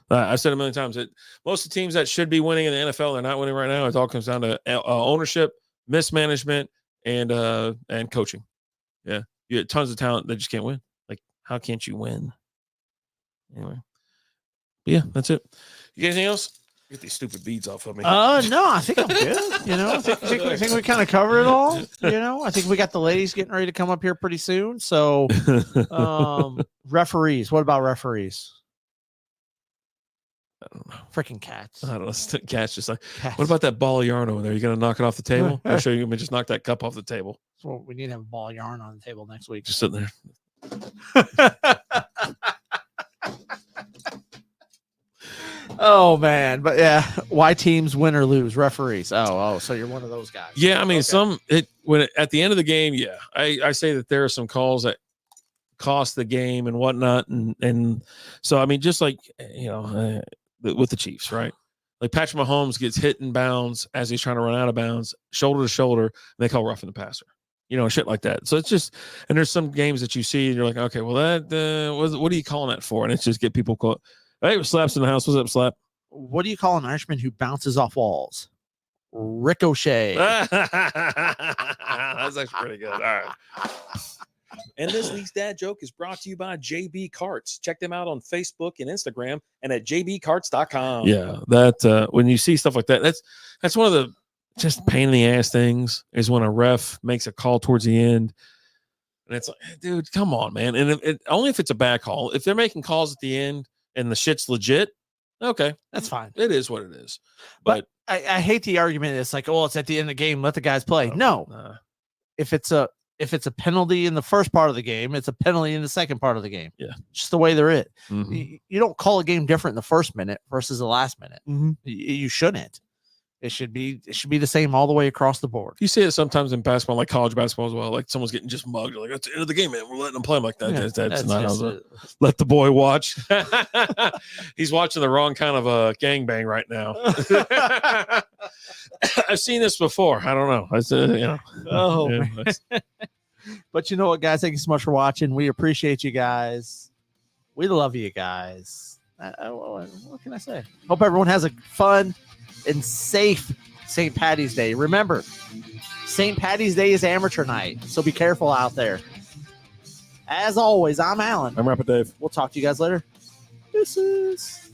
I've said a million times that most of the teams that should be winning in the NFL, they're not winning right now. It all comes down to ownership, mismanagement, and coaching. Yeah. You have tons of talent that just can't win. Like, how can't you win? Anyway. But yeah, that's it. You got anything else? Get these stupid beads off of me. No, I think I'm good. You know, I think we kind of cover it all. You know, I think we got the ladies getting ready to come up here pretty soon. So, referees. What about referees? I don't know. Freaking cats. I don't know. Cats just like. Cats. What about that ball of yarn over there? You gonna knock it off the table? I'll show you. You can just knock that cup off the table. So we need to have a ball of yarn on the table next week. Just sitting there. Oh man, but yeah, why teams win or lose? Referees. Oh, so you're one of those guys. Yeah, I mean, Okay. at the end of the game, yeah, I say that there are some calls that cost the game and whatnot, and so I mean, just like with the Chiefs, right? Like Patrick Mahomes gets hit in bounds as he's trying to run out of bounds, shoulder to shoulder, and they call roughing the passer. Shit like that. So it's just, and there's some games that you see and you're like, okay, well that what are you calling that for? And it's just get people caught. Hey, Slap's in the house. What's up, Slap? What do you call an Irishman who bounces off walls? Ricochet. That's actually pretty good. All right. And this week's dad joke is brought to you by JB Carts. Check them out on Facebook and Instagram and at jbcarts.com. Yeah, that when you see stuff like that, that's one of the just pain in the ass things is when a ref makes a call towards the end. And it's like, dude, come on, man. And only if it's a bad call. If they're making calls at the end and the shit's legit, okay, that's fine. It is what it is. But I hate the argument. It's like, oh, it's at the end of the game. Let the guys play. No. If it's a penalty in the first part of the game, it's a penalty in the second part of the game. Yeah. Just the way they're it. Mm-hmm. You don't call a game different in the first minute versus the last minute. Mm-hmm. You shouldn't. It should be the same all the way across the board. You see it sometimes in basketball, like college basketball as well. Like someone's getting just mugged. You're like, that's the end of the game, man. We're letting them play like that. Yeah, that's not how let the boy watch. He's watching the wrong kind of a gangbang right now. I've seen this before. I don't know. Oh, man. But you know what, guys? Thank you so much for watching. We appreciate you guys. We love you guys. What can I say? Hope everyone has a fun and safe St. Paddy's Day. Remember, St. Paddy's Day is amateur night, so be careful out there. As always, I'm Alan. I'm Rapper Dave. We'll talk to you guys later. Deuces.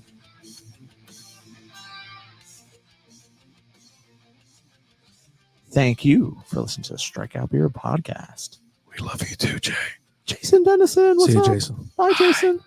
Thank you for listening to the Strikeout Beer podcast. We love you too, Jay. Jason Dennison. What's See you, up? Jason. Bye, Jason.